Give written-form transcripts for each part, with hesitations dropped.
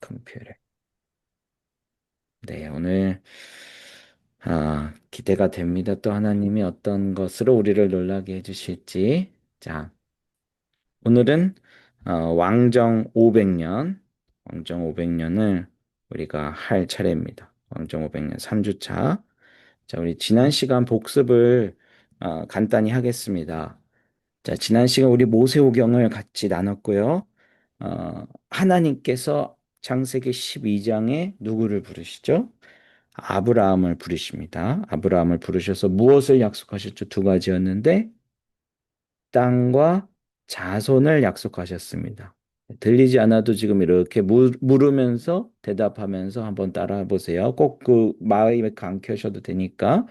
컴퓨터. 네, 오늘 기대가 됩니다. 또 하나님이 어떤 것으로 우리를 놀라게 해주실지. 자, 오늘은 왕정 500년, 왕정 500년을 우리가 할 차례입니다. 왕정 500년 3주차. 자, 우리 지난 시간 복습을 간단히 하겠습니다. 자, 지난 시간 우리 모세오경을 같이 나눴고요. 하나님께서 창세기 12장에 누구를 부르시죠? 아브라함을 부르십니다. 아브라함을 부르셔서 무엇을 약속하셨죠? 두 가지였는데 땅과 자손을 약속하셨습니다. 들리지 않아도 지금 이렇게 물으면서 대답하면서 한번 따라해 보세요. 꼭 그 마음에 강켜셔도 되니까.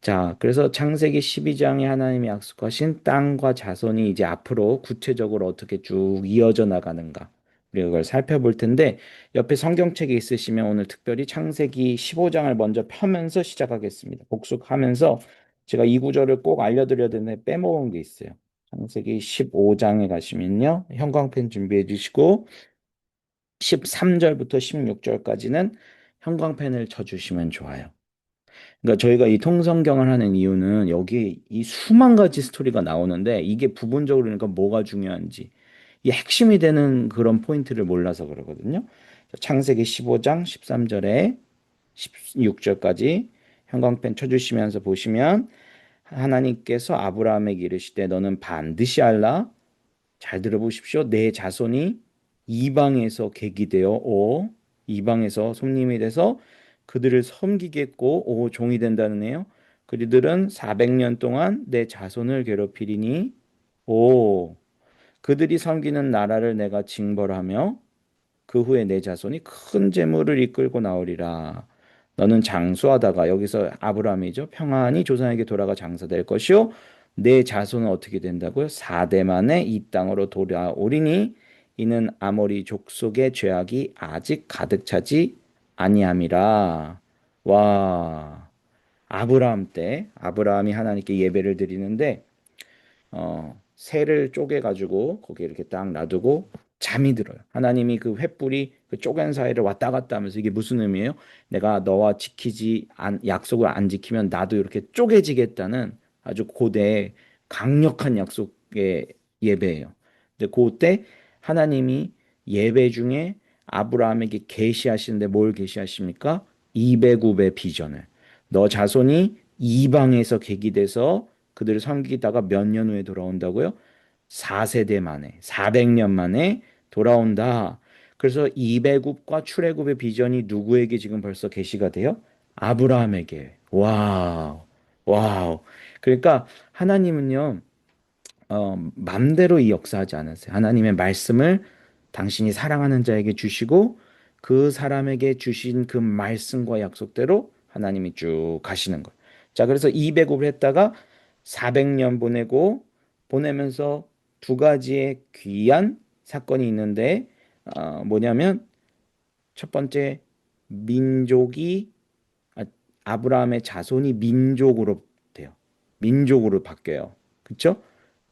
자, 그래서 창세기 12장에 하나님이 약속하신 땅과 자손이 이제 앞으로 구체적으로 어떻게 쭉 이어져 나가는가. 우리가 그걸 살펴볼 텐데 옆에 성경책이 있으시면 오늘 특별히 창세기 15장을 먼저 펴면서 시작하겠습니다. 복습하면서 제가 이 구절을 꼭 알려드려야 되는데 빼먹은 게 있어요. 창세기 15장에 가시면요. 형광펜 준비해 주시고 13절부터 16절까지는 형광펜을 쳐주시면 좋아요. 그러니까 저희가 이 통성경을 하는 이유는 여기 이 수만 가지 스토리가 나오는데 이게 부분적으로 그러니까 뭐가 중요한지 이 핵심이 되는 그런 포인트를 몰라서 그러거든요. 창세기 15장 13절에 16절까지 형광펜 쳐주시면서 보시면 하나님께서 아브라함에게 이르시되 너는 반드시 알라. 잘 들어보십시오. 내 자손이 이방에서 객이 되어 이방에서 손님이 돼서 그들을 섬기겠고 종이 된다는 애요. 그들은 400년 동안 내 자손을 괴롭히리니 오 그들이 섬기는 나라를 내가 징벌하며 그 후에 내 자손이 큰 재물을 이끌고 나오리라. 너는 장수하다가 여기서 아브라함이죠. 평안히 조상에게 돌아가 장사될 것이요. 내 자손은 어떻게 된다고요? 4대 만에 이 땅으로 돌아오리니 이는 아모리 족속의 죄악이 아직 가득 차지 아니함이라. 와, 아브라함 때 아브라함이 하나님께 예배를 드리는데 새를 쪼개가지고 거기에 이렇게 딱 놔두고 잠이 들어요. 하나님이 그 횃불이 그 쪼갠 사이를 왔다 갔다 하면서 이게 무슨 의미예요? 내가 너와 약속을 안 지키면 나도 이렇게 쪼개지겠다는 아주 고대 강력한 약속의 예배예요. 근데 그때 하나님이 예배 중에 아브라함에게 계시하시는데 뭘 계시하십니까? 이배굽의 비전을. 너 자손이 이방에서 객이 돼서 그들을 섬기다가 몇 년 후에 돌아온다고요? 4세대 만에, 400년 만에 돌아온다. 그래서 이배굽과 출애굽의 비전이 누구에게 지금 벌써 계시가 돼요? 아브라함에게. 와우. 와우. 그러니까 하나님은요, 맘대로 이 역사하지 않으세요. 하나님의 말씀을 당신이 사랑하는 자에게 주시고 그 사람에게 주신 그 말씀과 약속대로 하나님이 쭉 가시는 거예요. 자, 그래서 200을 했다가 400년 보내면서 두 가지의 귀한 사건이 있는데 뭐냐면 첫 번째 민족이 아, 아브라함의 자손이 민족으로 돼요. 민족으로 바뀌어요. 그렇죠?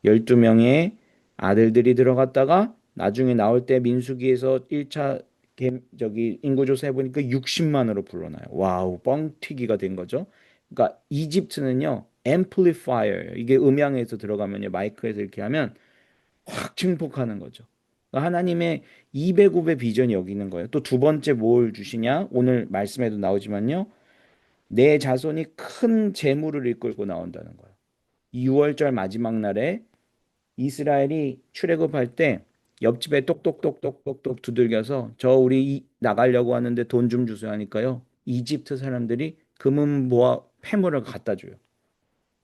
12명의 아들들이 들어갔다가 나중에 나올 때 민수기에서 1차 저기 인구조사 해보니까 60만으로 불러놔요. 와우, 뻥튀기가 된 거죠. 그러니까 이집트는요, 앰플리파이어 이게 음향에서 들어가면요, 마이크에서 이렇게 하면 확 증폭하는 거죠. 그러니까 하나님의 2배굽의 비전이 여기 있는 거예요. 또 두 번째 뭘 주시냐? 오늘 말씀에도 나오지만요. 내 자손이 큰 재물을 이끌고 나온다는 거예요. 6월절 마지막 날에 이스라엘이 출애굽할 때 옆집에 똑똑똑똑똑똑 두들겨서 저 우리 나가려고 하는데 돈 좀 주세요 하니까요. 이집트 사람들이 금은 모아 폐물을 갖다 줘요.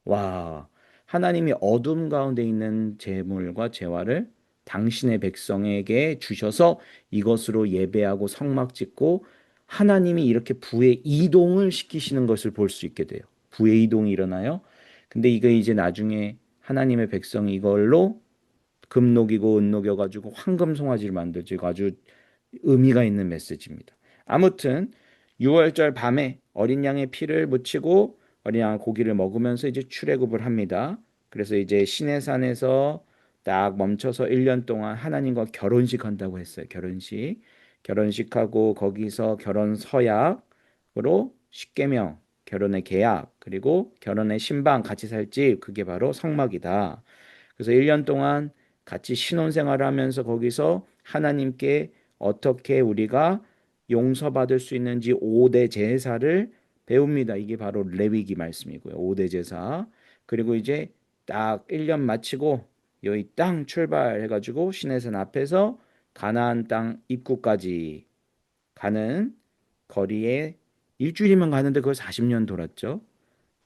와, 하나님이 어둠 가운데 있는 재물과 재화를 당신의 백성에게 주셔서 이것으로 예배하고 성막 짓고 하나님이 이렇게 부의 이동을 시키시는 것을 볼 수 있게 돼요. 부의 이동이 일어나요. 근데 이거 이제 나중에 하나님의 백성이 이걸로 금 녹이고 은 녹여가지고 황금 송아지를 만들죠. 이거 아주 의미가 있는 메시지입니다. 아무튼 6월절 밤에 어린 양의 피를 묻히고 어린 양 고기를 먹으면서 이제 출애굽을 합니다. 그래서 이제 시내산에서 딱 멈춰서 1년 동안 하나님과 결혼식 한다고 했어요. 결혼식. 결혼식하고 거기서 결혼 서약으로 십계명, 결혼의 계약, 그리고 결혼의 신방 같이 살지 그게 바로 성막이다. 그래서 1년 동안 같이 신혼생활을 하면서 거기서 하나님께 어떻게 우리가 용서받을 수 있는지 5대 제사를 배웁니다. 이게 바로 레위기 말씀이고요. 5대 제사. 그리고 이제 딱 1년 마치고 여기 땅 출발해가지고 시내산 앞에서 가나안 땅 입구까지 가는 거리에 일주일이면 가는데 그걸 40년 돌았죠.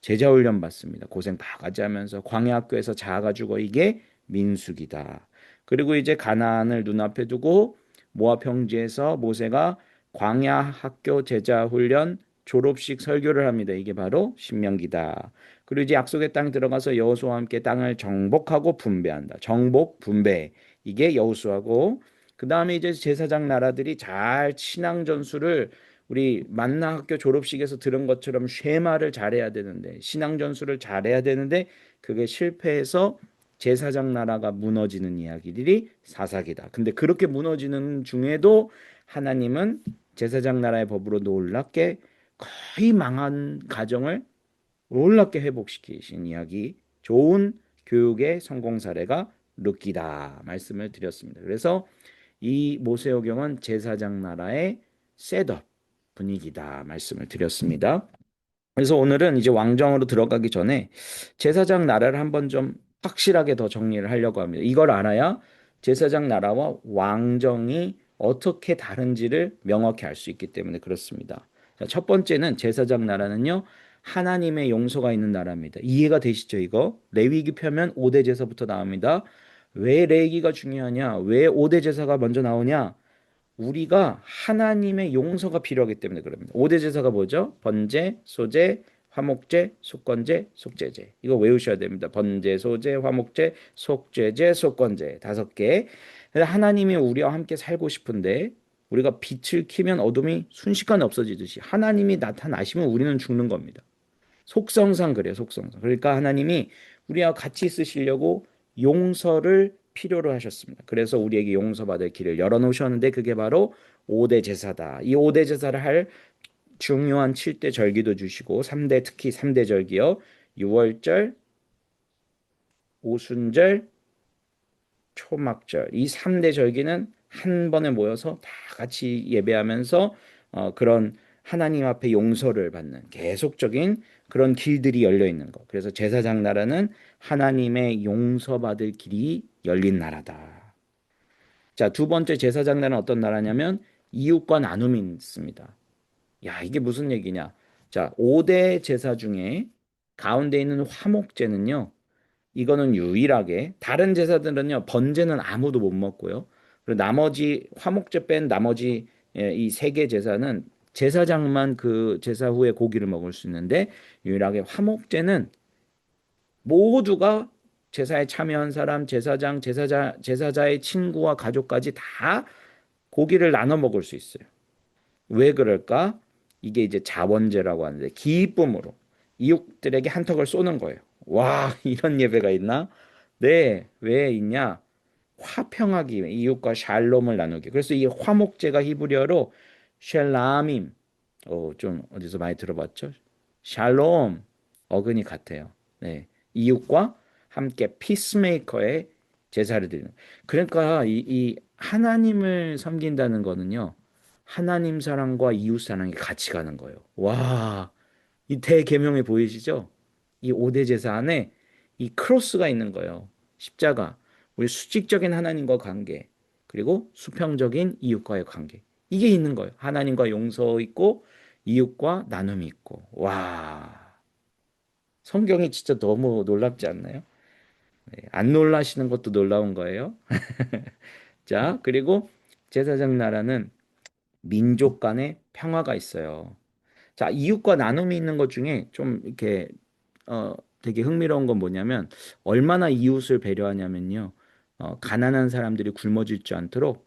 제자 훈련 받습니다. 고생 바가지 하면서 광야 학교에서 자아가지고 이게 민숙이다. 그리고 이제 가나안을 눈앞에 두고 모압 평지에서 모세가 광야 학교 제자 훈련 졸업식 설교를 합니다. 이게 바로 신명기다. 그리고 이제 약속의 땅 들어가서 여호수아와 함께 땅을 정복하고 분배한다. 정복, 분배. 이게 여호수아고 그다음에 이제 제사장 나라들이 잘 신앙 전수를 우리 만나 학교 졸업식에서 들은 것처럼 쉐마를 잘해야 되는데 신앙 전수를 잘해야 되는데 그게 실패해서 제사장 나라가 무너지는 이야기들이 사사기다. 근데 그렇게 무너지는 중에도 하나님은 제사장 나라의 법으로 놀랍게 거의 망한 가정을 놀랍게 회복시키신 이야기, 좋은 교육의 성공 사례가 룻기다 말씀을 드렸습니다. 그래서 이 모세오경은 제사장 나라의 셋업 분위기다 말씀을 드렸습니다. 그래서 오늘은 이제 왕정으로 들어가기 전에 제사장 나라를 한번 좀 확실하게 더 정리를 하려고 합니다. 이걸 알아야 제사장 나라와 왕정이 어떻게 다른지를 명확히 알 수 있기 때문에 그렇습니다. 자, 첫 번째는 제사장 나라는요. 하나님의 용서가 있는 나라입니다. 이해가 되시죠, 이거? 레위기 펴면 5대 제사부터 나옵니다. 왜 레위기가 중요하냐? 왜 5대 제사가 먼저 나오냐? 우리가 하나님의 용서가 필요하기 때문에 그럽니다. 5대 제사가 뭐죠? 번제, 소제, 화목제, 속건제, 속죄제. 이거 외우셔야 됩니다. 번제, 소제, 화목제, 속죄제, 속건제. 5개. 하나님이 우리와 함께 살고 싶은데 우리가 빛을 키면 어둠이 순식간에 없어지듯이 하나님이 나타나시면 우리는 죽는 겁니다. 속성상 그래요. 속성상. 그러니까 하나님이 우리와 같이 있으시려고 용서를 필요로 하셨습니다. 그래서 우리에게 용서받을 길을 열어놓으셨는데 그게 바로 5대 제사다. 이 5대 제사를 할 중요한 7대 절기도 주시고 3대 특히 3대 절기요. 유월절, 오순절, 초막절. 이 3대 절기는 한 번에 모여서 다 같이 예배하면서 그런 하나님 앞에 용서를 받는 계속적인 그런 길들이 열려 있는 것. 그래서 제사장 나라는 하나님의 용서받을 길이 열린 나라다. 자, 두 번째 제사장 나라는 어떤 나라냐면 이웃과 나눔이 있습니다. 야, 이게 무슨 얘기냐? 자, 5대 제사 중에 가운데 있는 화목제는요. 이거는 유일하게 다른 제사들은요 번제는 아무도 못 먹고요. 그리고 나머지 화목제 뺀 나머지 이 세 개 제사는 제사장만 그 제사 후에 고기를 먹을 수 있는데 유일하게 화목제는 모두가 제사에 참여한 사람, 제사자의 친구와 가족까지 다 고기를 나눠 먹을 수 있어요. 왜 그럴까? 이게 이제 자원제라고 하는데 기쁨으로 이웃들에게 한턱을 쏘는 거예요. 와, 이런 예배가 있나? 네, 왜 있냐? 화평하기 위해 이웃과 샬롬을 나누기. 그래서 이 화목제가 히브리어로 샬라밈. 좀 어디서 많이 들어봤죠? 샬롬 어근이 같아요. 네, 이웃과 함께 피스메이커의 제사를 드리는. 그러니까 이 하나님을 섬긴다는 거는요. 하나님 사랑과 이웃 사랑이 같이 가는 거예요. 와, 이 대계명이 보이시죠? 이 5대 제사 안에 이 크로스가 있는 거예요. 십자가. 우리 수직적인 하나님과 관계, 그리고 수평적인 이웃과의 관계. 이게 있는 거예요. 하나님과 용서 있고 이웃과 나눔이 있고. 와. 성경이 진짜 너무 놀랍지 않나요? 네, 안 놀라시는 것도 놀라운 거예요. 자, 그리고 제사장 나라는 민족 간의 평화가 있어요. 자, 이웃과 나눔이 있는 것 중에 좀 이렇게 되게 흥미로운 건 뭐냐면 얼마나 이웃을 배려하냐면요. 가난한 사람들이 굶어지지 않도록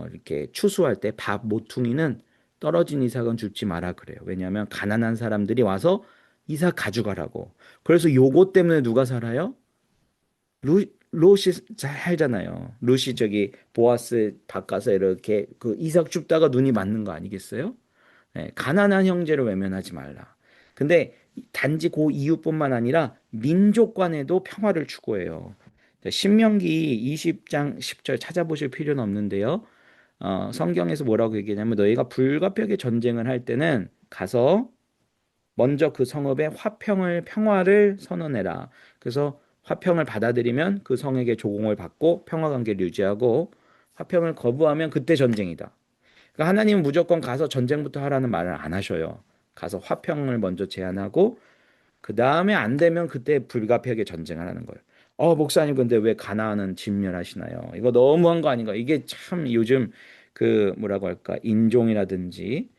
이렇게 추수할 때 밥 모퉁이는 떨어진 이삭은 줍지 마라 그래요. 왜냐하면 가난한 사람들이 와서 이삭 가져가라고. 그래서 요거 때문에 누가 살아요? 롯이 잘 알잖아요. 롯이 저기 보아스 바꿔서 이렇게 그 이삭 줍다가 눈이 맞는 거 아니겠어요? 예, 가난한 형제를 외면하지 말라. 근데 단지 그 이유뿐만 아니라 민족 간에도 평화를 추구해요. 자, 신명기 20장 10절 찾아보실 필요는 없는데요. 성경에서 뭐라고 얘기하냐면 너희가 불가피하게 전쟁을 할 때는 가서 먼저 그 성읍에 화평을 평화를 선언해라. 그래서 화평을 받아들이면 그 성에게 조공을 받고 평화 관계를 유지하고 화평을 거부하면 그때 전쟁이다. 그러니까 하나님은 무조건 가서 전쟁부터 하라는 말을 안 하셔요. 가서 화평을 먼저 제안하고 그 다음에 안 되면 그때 불가피하게 전쟁을 하는 거예요. 목사님 근데 왜 가나안은 진멸하시나요? 이거 너무한 거 아닌가? 이게 참 요즘 그 뭐라고 할까 인종이라든지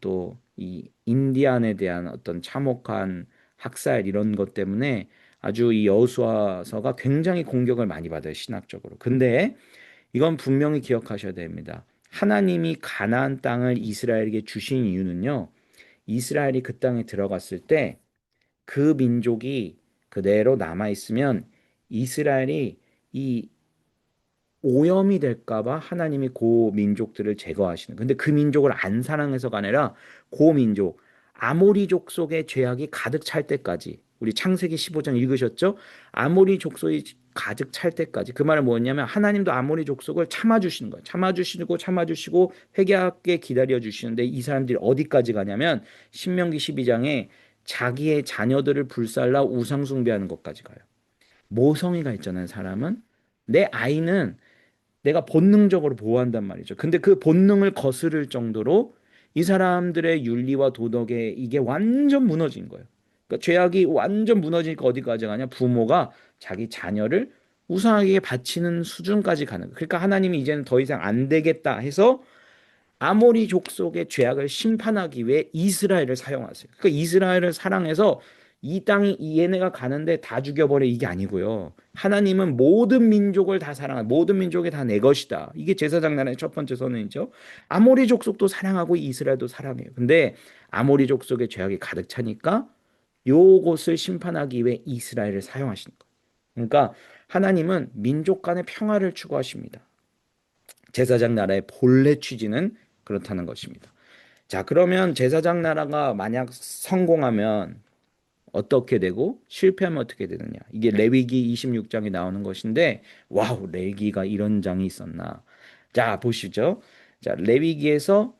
또 이 인디안에 대한 어떤 참혹한 학살 이런 것 때문에 아주 이 여호수아서가 굉장히 공격을 많이 받아요 신학적으로. 근데 이건 분명히 기억하셔야 됩니다. 하나님이 가나안 땅을 이스라엘에게 주신 이유는요. 이스라엘이 그 땅에 들어갔을 때 그 민족이 그대로 남아 있으면 이스라엘이 이 오염이 될까봐 하나님이 그 민족들을 제거하시는. 근데 그 민족을 안 사랑해서가 아니라 그 민족 아모리족 속의 죄악이 가득 찰 때까지 우리 창세기 15장 읽으셨죠? 아모리 족속이 가득 찰 때까지 그 말은 뭐였냐면 하나님도 아모리 족속을 참아주시는 거예요. 참아주시고 회개하게 기다려 주시는데 이 사람들이 어디까지 가냐면 신명기 12장에 자기의 자녀들을 불살라 우상 숭배하는 것까지 가요. 모성애가 있잖아요, 사람은. 내 아이는 내가 본능적으로 보호한단 말이죠. 근데 그 본능을 거스를 정도로 이 사람들의 윤리와 도덕에 이게 완전 무너진 거예요. 그러니까 죄악이 완전 무너지니까 어디까지 가냐? 부모가 자기 자녀를 우상에게 바치는 수준까지 가는 거예요. 그러니까 하나님이 이제는 더 이상 안 되겠다 해서 아모리 족속의 죄악을 심판하기 위해 이스라엘을 사용하세요. 그러니까 이스라엘을 사랑해서 이 땅이 얘네가 가는데 다 죽여버려 이게 아니고요. 하나님은 모든 민족을 다 사랑하, 모든 민족이 다 내 것이다. 이게 제사장 나라의 첫 번째 선언이죠. 아모리 족속도 사랑하고 이스라엘도 사랑해요. 근데 아모리 족속의 죄악이 가득 차니까 요것을 심판하기 위해 이스라엘을 사용하시는 거예요. 그러니까 하나님은 민족 간의 평화를 추구하십니다. 제사장 나라의 본래 취지는 그렇다는 것입니다. 자, 그러면 제사장 나라가 만약 성공하면 어떻게 되고 실패하면 어떻게 되느냐? 이게 레위기 26장에 나오는 것인데 와우, 레위기가 이런 장이 있었나? 자, 보시죠. 자, 레위기에서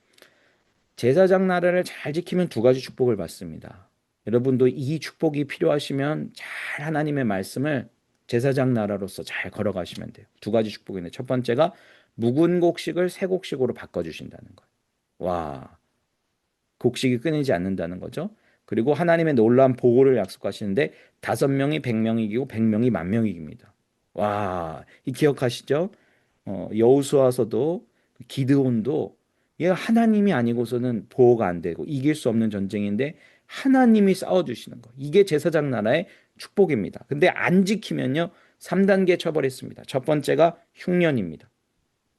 제사장 나라를 잘 지키면 두 가지 축복을 받습니다. 여러분도 이 축복이 필요하시면 잘 하나님의 말씀을 제사장 나라로서 잘 걸어가시면 돼요. 두 가지 축복인데 첫 번째가 묵은 곡식을 새 곡식으로 바꿔주신다는 거예요. 와, 곡식이 끊이지 않는다는 거죠. 그리고 하나님의 놀라운 보호를 약속하시는데 5명이 100명이 이기고 100명이 10,000명이 이깁니다. 와, 이 기억하시죠? 여호수아서도 기드온도 얘 하나님이 아니고서는 보호가 안 되고 이길 수 없는 전쟁인데 하나님이 싸워주시는 거. 이게 제사장 나라의 축복입니다. 근데 안 지키면요 3단계 처벌했습니다. 첫 번째가 흉년입니다.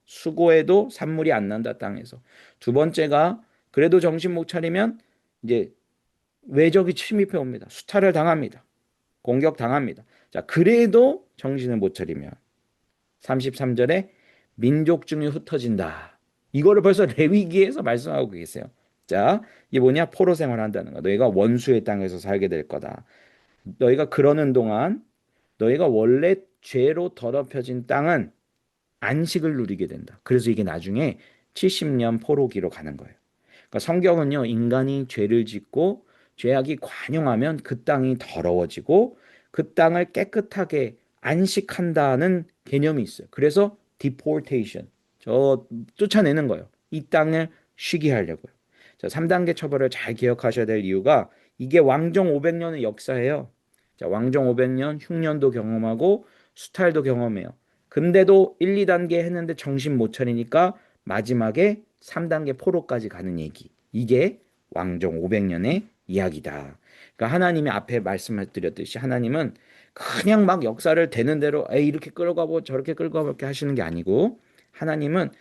수고해도 산물이 안 난다 땅에서. 두 번째가 그래도 정신 못 차리면 이제 외적이 침입해 옵니다. 수탈을 당합니다. 공격 당합니다. 자, 그래도 정신을 못 차리면 33절에 민족 중에 흩어진다. 이거를 벌써 레위기에서 말씀하고 계세요. 자, 이게 뭐냐? 포로 생활한다는 거. 너희가 원수의 땅에서 살게 될 거다. 너희가 그러는 동안 너희가 원래 죄로 더럽혀진 땅은 안식을 누리게 된다. 그래서 이게 나중에 70년 포로기로 가는 거예요. 그러니까 성경은요, 인간이 죄를 짓고 죄악이 관영하면 그 땅이 더러워지고 그 땅을 깨끗하게 안식한다는 개념이 있어요. 그래서 deportation, 쫓아내는 거예요. 이 땅을 쉬게 하려고요. 자, 3단계 처벌을 잘 기억하셔야 될 이유가 이게 왕정 500년의 역사예요. 자, 왕정 500년 흉년도 경험하고 수탈도 경험해요. 근데도 1, 2단계 했는데 정신 못 차리니까 마지막에 3단계 포로까지 가는 얘기. 이게 왕정 500년의 이야기다. 그러니까 하나님이 앞에 말씀을 드렸듯이 하나님은 그냥 막 역사를 되는 대로 에이 이렇게 끌어가고 저렇게 끌고 가고 이렇게 하시는 게 아니고 하나님은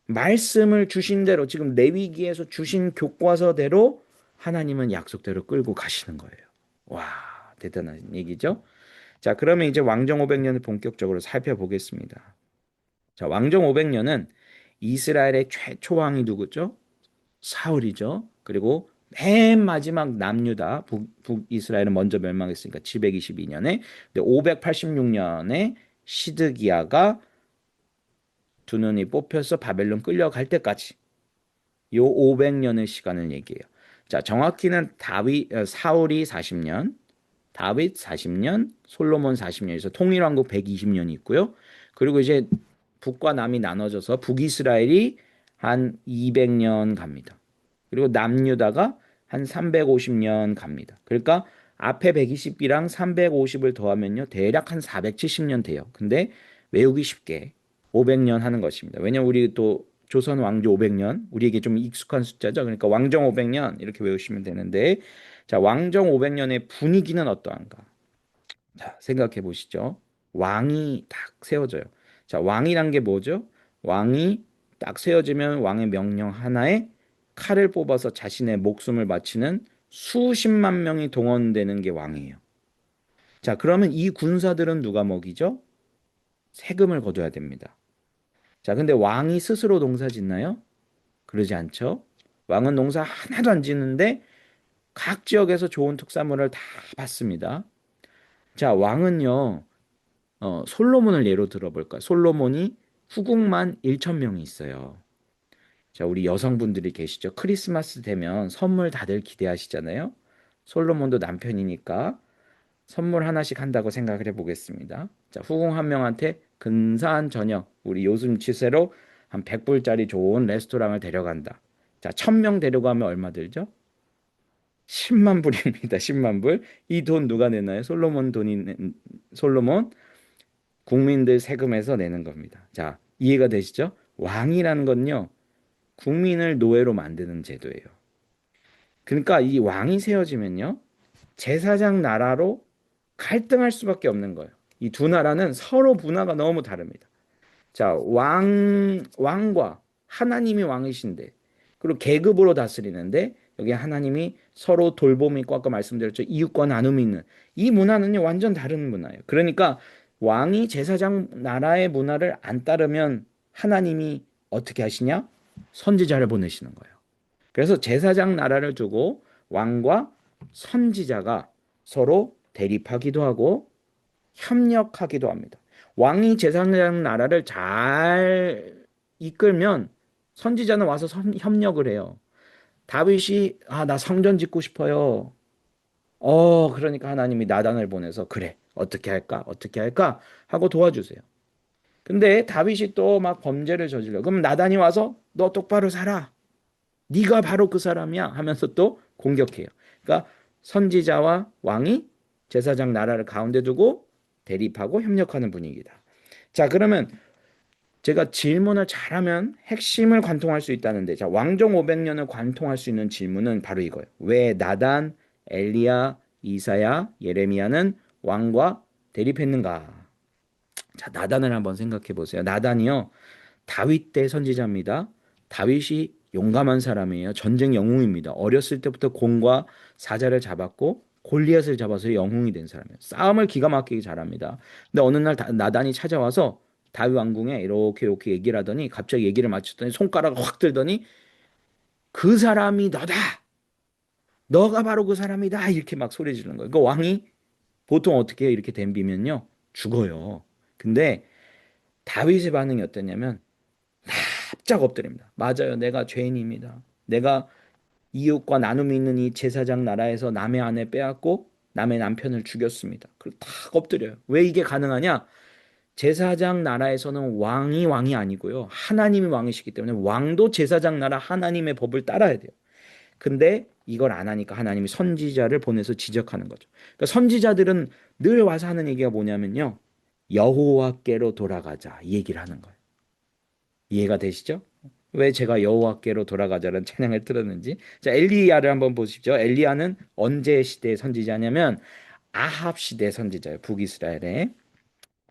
말씀을 주신 대로 지금 레위기에서 주신 교과서대로 하나님은 약속대로 끌고 가시는 거예요. 와, 대단한 얘기죠. 자, 그러면 이제 왕정 500년을 본격적으로 살펴보겠습니다. 자, 왕정 500년은 이스라엘의 최초 왕이 누구죠? 사울이죠. 그리고 맨 마지막 남유다 북이스라엘은 먼저 멸망했으니까 722년에, 근데 586년에 시드기야가 두 눈이 뽑혀서 바벨론 끌려갈 때까지 요 500년의 시간을 얘기해요. 자, 정확히는 사울이 40년, 다윗 40년, 솔로몬 40년에서 통일왕국 120년이 있고요. 그리고 이제 북과 남이 나눠져서 북이스라엘이 한 200년 갑니다. 그리고 남유다가 한 350년 갑니다. 그러니까 앞에 120이랑 350을 더하면요. 대략 한 470년 돼요. 근데 외우기 쉽게 500년 하는 것입니다. 왜냐면 우리 또 조선 왕조 500년, 우리에게 좀 익숙한 숫자죠. 그러니까 왕정 500년 이렇게 외우시면 되는데, 자, 왕정 500년의 분위기는 어떠한가? 자, 생각해 보시죠. 왕이 딱 세워져요. 자, 왕이란 게 뭐죠? 왕이 딱 세워지면 왕의 명령 하나에 칼을 뽑아서 자신의 목숨을 바치는 수십만 명이 동원되는 게 왕이에요. 자, 그러면 이 군사들은 누가 먹이죠? 세금을 거둬야 됩니다. 자, 근데 왕이 스스로 농사 짓나요? 그러지 않죠. 왕은 농사 하나도 안 짓는데 각 지역에서 좋은 특산물을 다 받습니다. 자, 왕은요, 솔로몬을 예로 들어볼까요? 솔로몬이 후궁만 1,000명이 있어요. 자, 우리 여성분들이 계시죠? 크리스마스 되면 선물 다들 기대하시잖아요. 솔로몬도 남편이니까 선물 하나씩 한다고 생각을 해보겠습니다. 자, 후궁 한 명한테 근사한 저녁, 우리 요즘 치세로 한 100불짜리 좋은 레스토랑을 데려간다. 자, 1,000명 데려가면 얼마 들죠? 10만 불입니다. 10만 불. 이 돈 누가 내나요? 솔로몬 국민들 세금에서 내는 겁니다. 자, 이해가 되시죠? 왕이라는 건요, 국민을 노예로 만드는 제도예요. 그러니까 이 왕이 세워지면요, 제사장 나라로 갈등할 수밖에 없는 거예요. 이 두 나라는 서로 문화가 너무 다릅니다. 자, 왕과 하나님이 왕이신데, 그리고 계급으로 다스리는데, 여기 하나님이 서로 돌봄이 있고, 아까 말씀드렸죠. 이웃과 나눔이 있는. 이 문화는요, 완전 다른 문화예요. 그러니까 왕이 제사장 나라의 문화를 안 따르면 하나님이 어떻게 하시냐? 선지자를 보내시는 거예요. 그래서 제사장 나라를 두고 왕과 선지자가 서로 대립하기도 하고 협력하기도 합니다. 왕이 제사장 나라를 잘 이끌면 선지자는 와서 협력을 해요. 다윗이 나 성전 짓고 싶어요. 그러니까 하나님이 나단을 보내서 그래. 어떻게 할까? 어떻게 할까? 하고 도와주세요. 근데 다윗이 또 막 범죄를 저질러. 그럼 나단이 와서 너 똑바로 살아. 네가 바로 그 사람이야 하면서 또 공격해요. 그러니까 선지자와 왕이 제사장 나라를 가운데 두고 대립하고 협력하는 분위기다. 자, 그러면 제가 질문을 잘하면 핵심을 관통할 수 있다는데, 자, 왕정 500년을 관통할 수 있는 질문은 바로 이거예요. 왜 나단, 엘리야, 이사야, 예레미야는 왕과 대립했는가? 자, 나단을 한번 생각해 보세요. 나단이요, 다윗 때 선지자입니다. 다윗이 용감한 사람이에요. 전쟁 영웅입니다. 어렸을 때부터 공과 사자를 잡았고 골리앗을 잡아서 영웅이 된 사람이에요. 싸움을 기가 막히게 잘합니다. 근데 어느 날 나단이 찾아와서 다윗 왕궁에 이렇게 얘기를 하더니, 갑자기 얘기를 마쳤더니 손가락을 확 들더니 그 사람이 너다. 너가 바로 그 사람이다. 이렇게 막 소리 지르는 거예요. 그 왕이 보통 어떻게 해요? 이렇게 덤비면요, 죽어요. 근데 다윗의 반응이 어땠냐면 납작 엎드립니다. 맞아요. 내가 죄인입니다. 내가 이웃과 나눔이 있는 이 제사장 나라에서 남의 아내 빼앗고 남의 남편을 죽였습니다. 그걸 탁 엎드려요. 왜 이게 가능하냐? 제사장 나라에서는 왕이 아니고요. 하나님이 왕이시기 때문에 왕도 제사장 나라 하나님의 법을 따라야 돼요. 근데 이걸 안 하니까 하나님이 선지자를 보내서 지적하는 거죠. 그러니까 선지자들은 늘 와서 하는 얘기가 뭐냐면요, 여호와께로 돌아가자, 이 얘기를 하는 거예요. 이해가 되시죠? 왜 제가 여호와께로 돌아가자는 찬양을 틀었는지. 자, 엘리야를 한번 보십시오. 엘리야는 언제 시대의 선지자냐면 아합 시대 선지자예요. 북이스라엘에.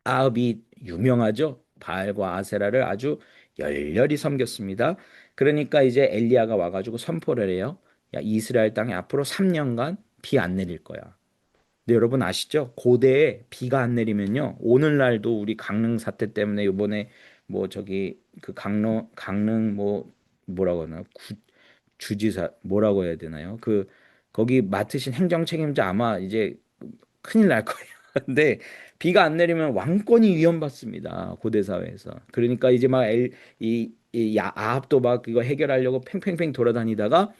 아합이 유명하죠. 바알과 아세라를 아주 열렬히 섬겼습니다. 그러니까 이제 엘리야가 와가지고 선포를 해요. 야, 이스라엘 땅에 앞으로 3년간 비 안 내릴 거야. 근데 여러분 아시죠? 고대에 비가 안 내리면요. 오늘날도 우리 강릉 사태 때문에 요번에 뭐 저기 그 강릉 뭐 뭐라고 하나 주지사 뭐라고 해야 되나요? 그 거기 맡으신 행정 책임자 아마 이제 큰일 날 거예요. 근데 비가 안 내리면 왕권이 위험받습니다. 고대 사회에서. 그러니까 이제 막 아합도 막 이거 해결하려고 팽팽팽 돌아다니다가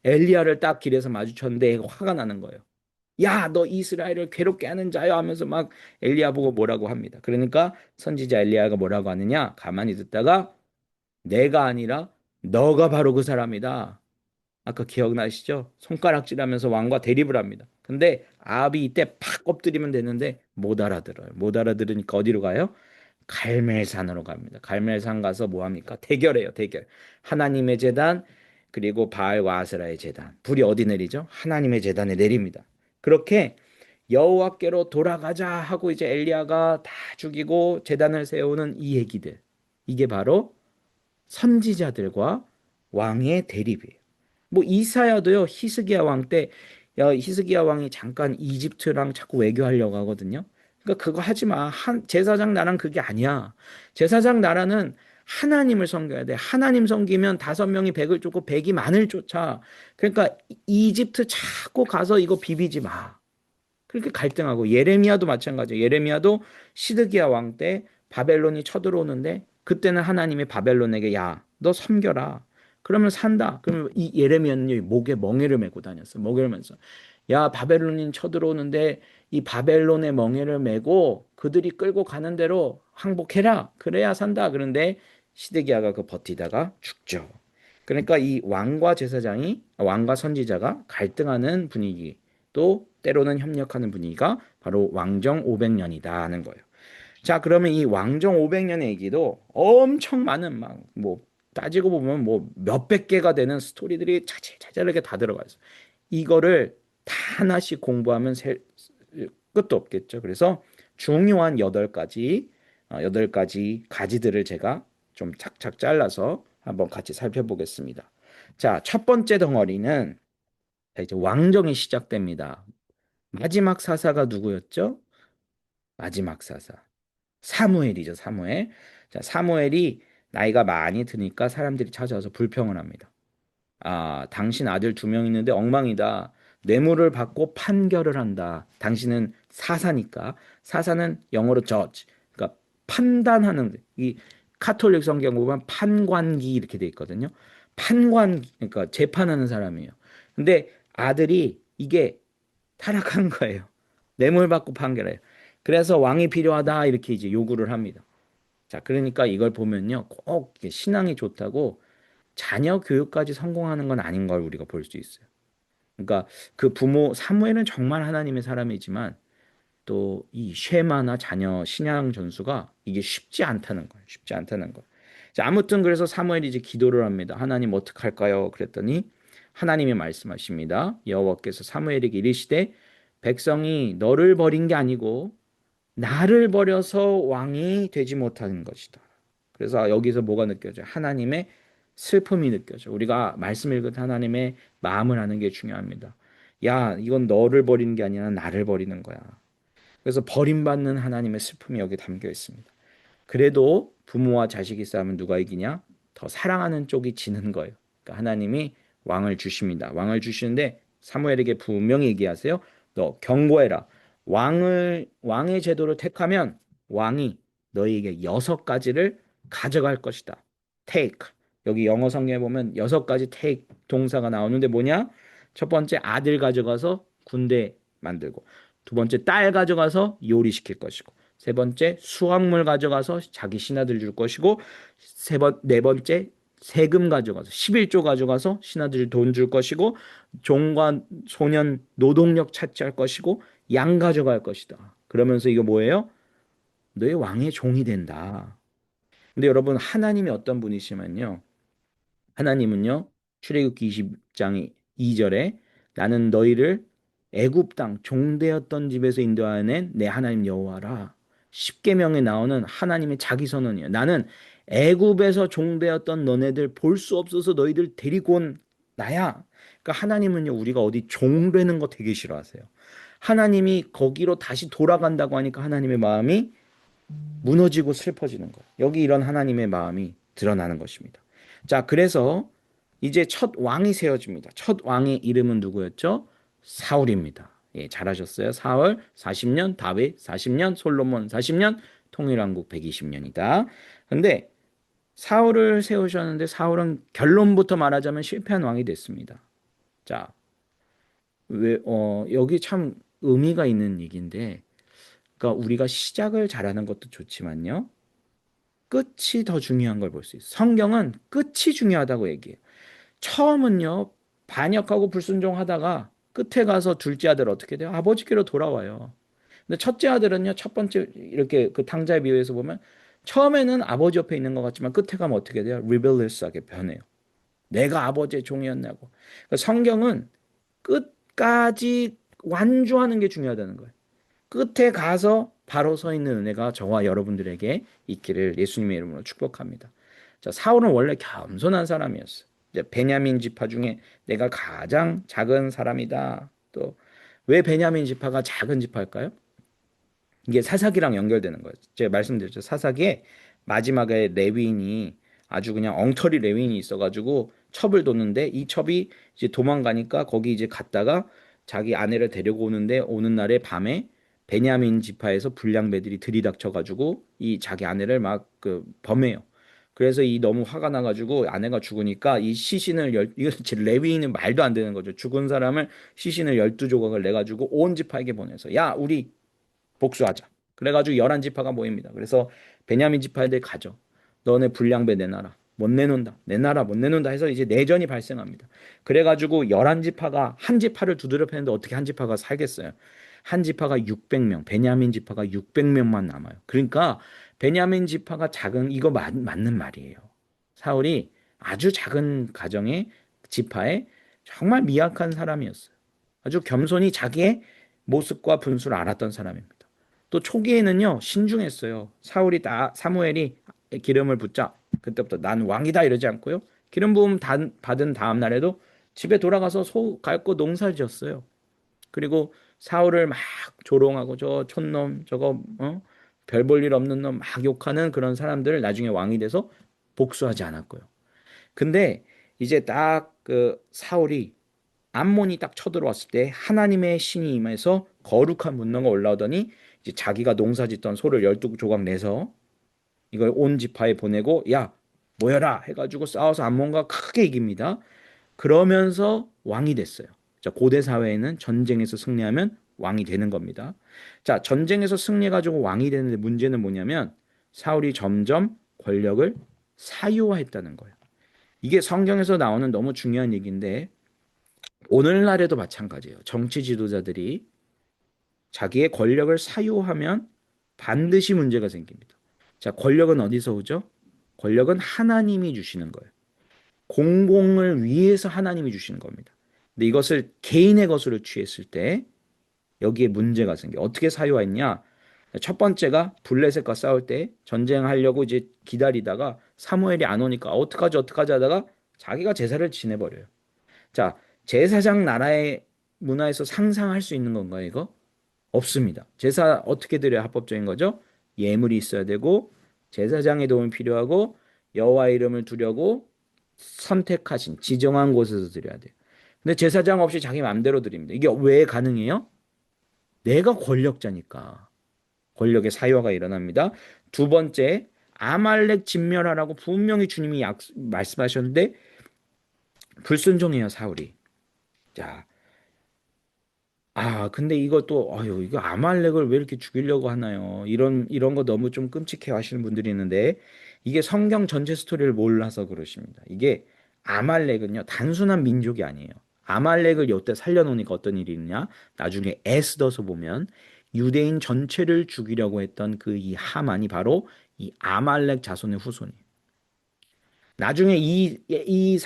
엘리야를 딱 길에서 마주쳤는데 화가 나는 거예요. 야, 너 이스라엘을 괴롭게 하는 자여 하면서 막 엘리야 보고 뭐라고 합니다. 그러니까 선지자 엘리야가 뭐라고 하느냐? 가만히 듣다가 내가 아니라 너가 바로 그 사람이다. 아까 기억나시죠? 손가락질하면서 왕과 대립을 합니다. 근데 아합이 이때 팍 엎드리면 되는데 못 알아들어요. 못 알아들으니까 어디로 가요? 갈멜산으로 갑니다. 갈멜산 가서 뭐 합니까? 대결해요, 대결. 하나님의 제단 그리고 바알과 아세라의 제단. 불이 어디 내리죠? 하나님의 제단에 내립니다. 그렇게 여호와께로 돌아가자 하고 이제 엘리야가 다 죽이고 제단을 세우는 이 얘기들. 이게 바로 선지자들과 왕의 대립이에요. 뭐 이사야도요 히스기야 왕 때 히스기야 왕이 잠깐 이집트랑 자꾸 외교하려고 하거든요. 그러니까 그거 하지 마. 제사장 나라는 그게 아니야. 제사장 나라는 하나님을 섬겨야 돼. 하나님 섬기면 5명이 100을 쫓고 100이 만을 쫓아. 그러니까 이집트 자꾸 가서 이거 비비지 마. 그렇게 갈등하고 예레미야도 마찬가지예요. 예레미야도 시드기야 왕 때 바벨론이 쳐들어오는데 그때는 하나님이 바벨론에게 야, 너 섬겨라. 그러면 산다. 그러면 이 예레미야는 목에 멍에를 메고 다녔어. 멍에를 메서 야, 바벨론이 쳐들어오는데 이 바벨론의 멍에를 메고 그들이 끌고 가는 대로 항복해라. 그래야 산다. 그런데 시드기야가 그 버티다가 죽죠. 그러니까 이 왕과 제사장이 왕과 선지자가 갈등하는 분위기 또 때로는 협력하는 분위기가 바로 왕정 500년이다 하는 거예요. 자, 그러면 이 왕정 500년의 얘기도 엄청 많은 막 뭐 따지고 보면 뭐 몇백 개가 되는 스토리들이 자잘하게 다 들어가 있어요. 이거를 다 하나씩 공부하면 끝도 없겠죠. 그래서 중요한 8가지 8가지 가지들을 제가 좀 착착 잘라서 한번 같이 살펴보겠습니다. 자, 첫 번째 덩어리는 이제 왕정이 시작됩니다. 마지막 사사가 누구였죠? 마지막 사사. 사무엘이죠, 사무엘. 자, 사무엘이 나이가 많이 드니까 사람들이 찾아와서 불평을 합니다. 아, 당신 아들 2명 있는데 엉망이다. 뇌물을 받고 판결을 한다. 당신은 사사니까. 사사는 영어로 judge. 그러니까 판단하는 이 카톨릭 성경 보면 판관기 이렇게 돼 있거든요. 그러니까 재판하는 사람이에요. 근데 아들이 이게 타락한 거예요. 뇌물 받고 판결해요. 그래서 왕이 필요하다 이렇게 이제 요구를 합니다. 자, 그러니까 이걸 보면요. 꼭 신앙이 좋다고 자녀 교육까지 성공하는 건 아닌 걸 우리가 볼 수 있어요. 그러니까 그 부모 사무엘은 정말 하나님의 사람이지만 또 이 쉐마나 자녀 신양 전수가 이게 쉽지 않다는 거예요. 쉽지 않다는 거. 자, 아무튼 그래서 사무엘이 이제 기도를 합니다. 하나님 어떡할까요? 그랬더니 하나님이 말씀하십니다. 여호와께서 사무엘에게 이르시되 백성이 너를 버린 게 아니고 나를 버려서 왕이 되지 못하는 것이다. 그래서 여기서 뭐가 느껴져요? 하나님의 슬픔이 느껴져. 우리가 말씀 읽을 때 하나님의 마음을 아는 게 중요합니다. 야, 이건 너를 버리는 게 아니라 나를 버리는 거야. 그래서 버림받는 하나님의 슬픔이 여기 담겨 있습니다. 그래도 부모와 자식이 싸우면 누가 이기냐? 더 사랑하는 쪽이 지는 거예요. 그러니까 하나님이 왕을 주십니다. 왕을 주시는데 사무엘에게 분명히 얘기하세요. 너 경고해라. 왕의 제도를 택하면 왕이 너희에게 6가지를 가져갈 것이다. take. 여기 영어 성경에 보면 6가지 take 동사가 나오는데 뭐냐? 첫 번째 아들 가져가서 군대 만들고 두 번째 딸 가져가서 요리시킬 것이고 세 번째 수확물 가져가서 자기 신하들 줄 것이고 네 번째 세금 가져가서 11조 가져가서 신하들 돈 줄 것이고 종과 소년 노동력 차지할 것이고 양 가져갈 것이다. 그러면서 이거 뭐예요? 너의 왕의 종이 된다. 근데 여러분 하나님이 어떤 분이시면요. 하나님은요. 출애굽기 20장 2절에 나는 너희를 애굽 땅 종되었던 집에서 인도하는 내 하나님 여호와라. 십계명에 나오는 하나님의 자기 선언이에요. 나는 애굽에서 종되었던 너네들 볼 수 없어서 너희들 데리고 온 나야. 그러니까 하나님은요 우리가 어디 종되는 거 되게 싫어하세요. 하나님이 거기로 다시 돌아간다고 하니까 하나님의 마음이 무너지고 슬퍼지는 거예요. 여기 이런 하나님의 마음이 드러나는 것입니다. 자, 그래서 이제 첫 왕이 세워집니다. 첫 왕의 이름은 누구였죠? 사울입니다. 예, 잘하셨어요. 사울 40년, 다윗 40년, 솔로몬 40년, 통일왕국 120년이다. 근데 사울을 세우셨는데 사울은 결론부터 말하자면 실패한 왕이 됐습니다. 자, 여기 참 의미가 있는 얘기인데, 그러니까 우리가 시작을 잘하는 것도 좋지만요. 끝이 더 중요한 걸 볼 수 있어요. 성경은 끝이 중요하다고 얘기해요. 처음은요, 반역하고 불순종하다가 끝에 가서 둘째 아들 어떻게 돼요? 아버지께로 돌아와요. 근데 첫째 아들은요, 첫 번째 이렇게 그 탕자의 비유에서 보면 처음에는 아버지 옆에 있는 것 같지만 끝에 가면 어떻게 돼요? 리벨리스하게 변해요. 내가 아버지의 종이었냐고. 그러니까 성경은 끝까지 완주하는 게 중요하다는 거예요. 끝에 가서 바로 서 있는 은혜가 저와 여러분들에게 있기를 예수님의 이름으로 축복합니다. 자, 사울은 원래 겸손한 사람이었어요. 이제 베냐민 지파 중에 내가 가장 작은 사람이다. 또 왜 베냐민 지파가 작은 지파일까요? 이게 사사기랑 연결되는 거예요. 제가 말씀드렸죠. 사사기에 마지막에 레위인이 아주 그냥 엉터리 레위인이 있어가지고 첩을 뒀는데 이 첩이 이제 도망가니까 거기 이제 갔다가 자기 아내를 데리고 오는데 오는 날에 밤에 베냐민 지파에서 불량배들이 들이닥쳐가지고 이 자기 아내를 막 그 범해요. 그래서 이 너무 화가 나가지고 아내가 죽으니까 이 시신을 이거 레위인은 말도 안 되는 거죠. 죽은 사람을 시신을 12조각을 내가지고 온 지파에게 보내서 야 우리 복수하자. 그래가지고 11지파가 모입니다. 그래서 베냐민 지파애들 가죠. 너네 불량배 내놔라. 못 내놓는다. 내놔라. 못 내놓는다 해서 이제 내전이 발생합니다. 그래가지고 11지파가 한 지파를 두드려 패는데 어떻게 한 지파가 살겠어요. 한 지파가 600명, 베냐민 지파가 600명만 남아요. 그러니까 베냐민 지파가 작은 이거 맞는 말이에요. 사울이 아주 작은 가정의 지파에 정말 미약한 사람이었어요. 아주 겸손히 자기의 모습과 분수를 알았던 사람입니다. 또 초기에는요 신중했어요. 사무엘이 기름을 붓자 그때부터 난 왕이다 이러지 않고요. 기름 부음 받은 다음 날에도 집에 돌아가서 소 갈고 농사를 지었어요. 그리고 사울을 막 조롱하고 저 촌놈 저거 별 볼 일 없는 놈 막 욕하는 그런 사람들을 나중에 왕이 돼서 복수하지 않았고요. 근데 이제 딱 그 사울이 암몬이 딱 쳐들어왔을 때 하나님의 신이 임해서 거룩한 분노가 올라오더니 이제 자기가 농사짓던 소를 12조각 내서 이걸 온 지파에 보내고 야 모여라 해가지고 싸워서 암몬과 크게 이깁니다. 그러면서 왕이 됐어요. 자, 고대 사회에는 전쟁에서 승리하면 왕이 되는 겁니다. 자, 전쟁에서 승리해가지고 왕이 되는데 문제는 뭐냐면 사울이 점점 권력을 사유화했다는 거예요. 이게 성경에서 나오는 너무 중요한 얘기인데 오늘날에도 마찬가지예요. 정치 지도자들이 자기의 권력을 사유하면 반드시 문제가 생깁니다. 자, 권력은 어디서 오죠? 권력은 하나님이 주시는 거예요. 공공을 위해서 하나님이 주시는 겁니다. 근데 이것을 개인의 것으로 취했을 때 여기에 문제가 생겨. 어떻게 사유했냐? 첫 번째가 블레셋과 싸울 때 전쟁하려고 이제 기다리다가 사무엘이 안 오니까 어떡하지 하다가 자기가 제사를 지내버려요. 자, 제사장 나라의 문화에서 상상할 수 있는 건가요, 이거? 없습니다. 제사 어떻게 드려야 합법적인 거죠? 예물이 있어야 되고 제사장의 도움이 필요하고 여호와 이름을 두려고 선택하신 지정한 곳에서 드려야 돼요. 근데 제사장 없이 자기 마음대로 드립니다. 이게 왜 가능해요? 내가 권력자니까. 권력의 사유화가 일어납니다. 두 번째, 아말렉 진멸하라고 분명히 주님이 말씀하셨는데 불순종해요, 사울이. 자, 근데 이것도, 이거 아말렉을 왜 이렇게 죽이려고 하나요? 이런 거 너무 좀 끔찍해 하시는 분들이 있는데, 이게 성경 전체 스토리를 몰라서 그러십니다. 이게 아말렉은요, 단순한 민족이 아니에요. 아말렉을 요때 살려놓으니까 어떤 일이 있냐? 나중에 에스더서 보면 유대인 전체를 죽이려고 했던 그 이 하만이 바로 이 아말렉 자손의 후손이에요. 나중에 이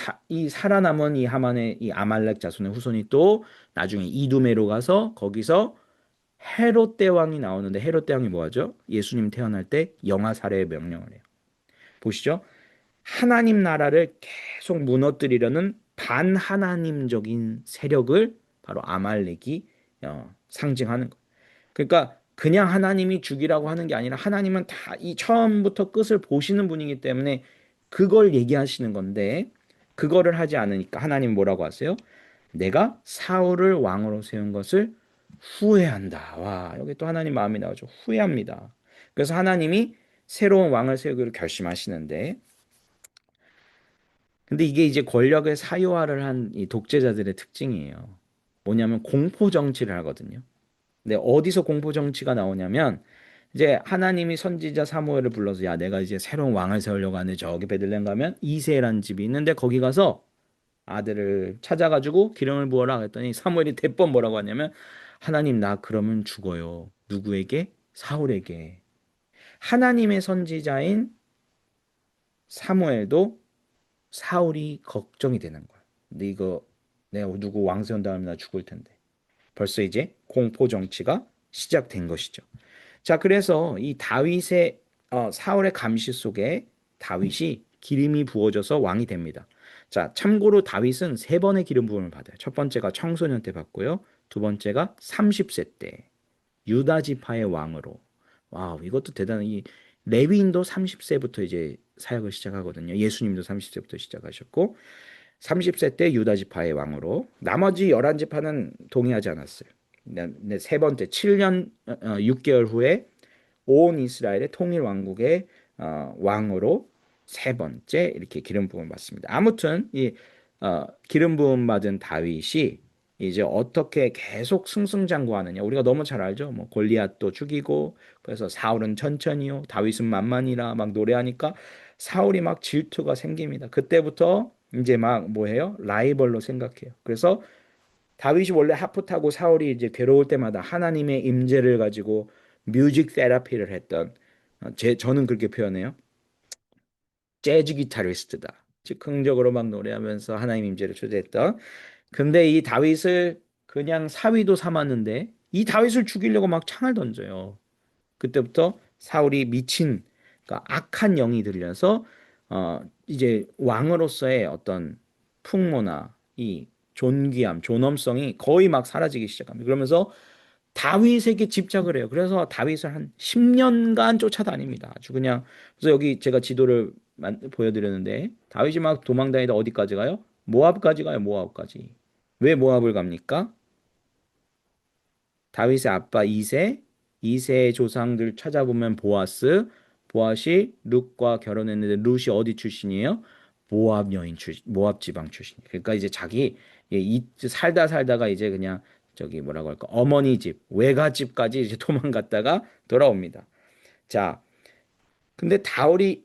살아남은 이 하만의 이 아말렉 자손의 후손이 또 나중에 이두메로 가서 거기서 헤롯 대왕이 나오는데 헤롯 대왕이 뭐하죠? 예수님 태어날 때 영아 살해의 명령을 해요. 보시죠. 하나님 나라를 계속 무너뜨리려는 반하나님적인 세력을 바로 아말렉이 상징하는 거예요. 그러니까 그냥 하나님이 죽이라고 하는 게 아니라 하나님은 다 이 처음부터 끝을 보시는 분이기 때문에 그걸 얘기하시는 건데 그거를 하지 않으니까 하나님 뭐라고 하세요? 내가 사울을 왕으로 세운 것을 후회한다. 와, 여기 또 하나님 마음이 나오죠. 후회합니다. 그래서 하나님이 새로운 왕을 세우기로 결심하시는데 근데 이게 이제 권력의 사유화를 한 이 독재자들의 특징이에요. 뭐냐면 공포 정치를 하거든요. 근데 어디서 공포 정치가 나오냐면 이제 하나님이 선지자 사무엘을 불러서 야 내가 이제 새로운 왕을 세우려고 하는데 저기 베들레헴 가면 이세라는 집이 있는데 거기 가서 아들을 찾아가지고 기름을 부어라 그랬더니 사무엘이 대번 뭐라고 하냐면 하나님 나 그러면 죽어요. 누구에게? 사울에게. 하나님의 선지자인 사무엘도 사울이 걱정이 되는 거야. 근데 이거 내가 누구 왕 세운 다음에 나 죽을 텐데. 벌써 이제 공포 정치가 시작된 것이죠. 자, 그래서 이 다윗의 사울의 감시 속에 다윗이 기름이 부어져서 왕이 됩니다. 자, 참고로 다윗은 세 번의 기름 부음을 받아요. 첫 번째가 청소년 때 받고요. 두 번째가 30세 때 유다 지파의 왕으로. 와우, 이것도 대단한 이 레위인도 30세부터 이제 사역을 시작하거든요. 예수님도 30세부터 시작하셨고 30세 때 유다 지파의 왕으로 나머지 11지파는 동의하지 않았어요. 근데 세 번째 7년 6개월 후에 온 이스라엘의 통일 왕국의 왕으로 세 번째 이렇게 기름 부음 받습니다. 아무튼 이 기름 부음 받은 다윗이 이제 어떻게 계속 승승장구하느냐 우리가 너무 잘 알죠. 뭐 골리앗도 죽이고 그래서 사울은 천천히요, 다윗은 만만이라 막 노래하니까 사울이 막 질투가 생깁니다. 그때부터 이제 막 뭐해요? 라이벌로 생각해요. 그래서 다윗이 원래 하프타고 사울이 이제 괴로울 때마다 하나님의 임재를 가지고 뮤직 테라피를 했던 저는 그렇게 표현해요. 재즈 기타리스트다. 즉흥적으로 막 노래하면서 하나님 임재를 초대했던. 근데 이 다윗을 그냥 사위도 삼았는데 이 다윗을 죽이려고 막 창을 던져요. 그때부터 사울이 미친 그러니까 악한 영이 들려서 이제 왕으로서의 어떤 풍모나 이 존귀함, 존엄성이 거의 막 사라지기 시작합니다. 그러면서 다윗에게 집착을 해요. 그래서 다윗을 한 10년간 쫓아다닙니다. 아주 그냥 그래서 여기 제가 지도를 보여드렸는데 다윗이 막 도망다니다 어디까지 가요? 모압까지 가요. 모압까지. 왜 모압을 갑니까? 다윗의 아빠 이세, 이세의 조상들 찾아보면 보아스, 보아시 룻과 결혼했는데 룻이 어디 출신이에요? 모압 여인 출신, 모압 지방 출신. 그러니까 이제 자기 살다 살다가 이제 그냥 저기 뭐라고 할까 어머니 집, 외가 집까지 이제 도망갔다가 돌아옵니다. 자, 근데 다윗이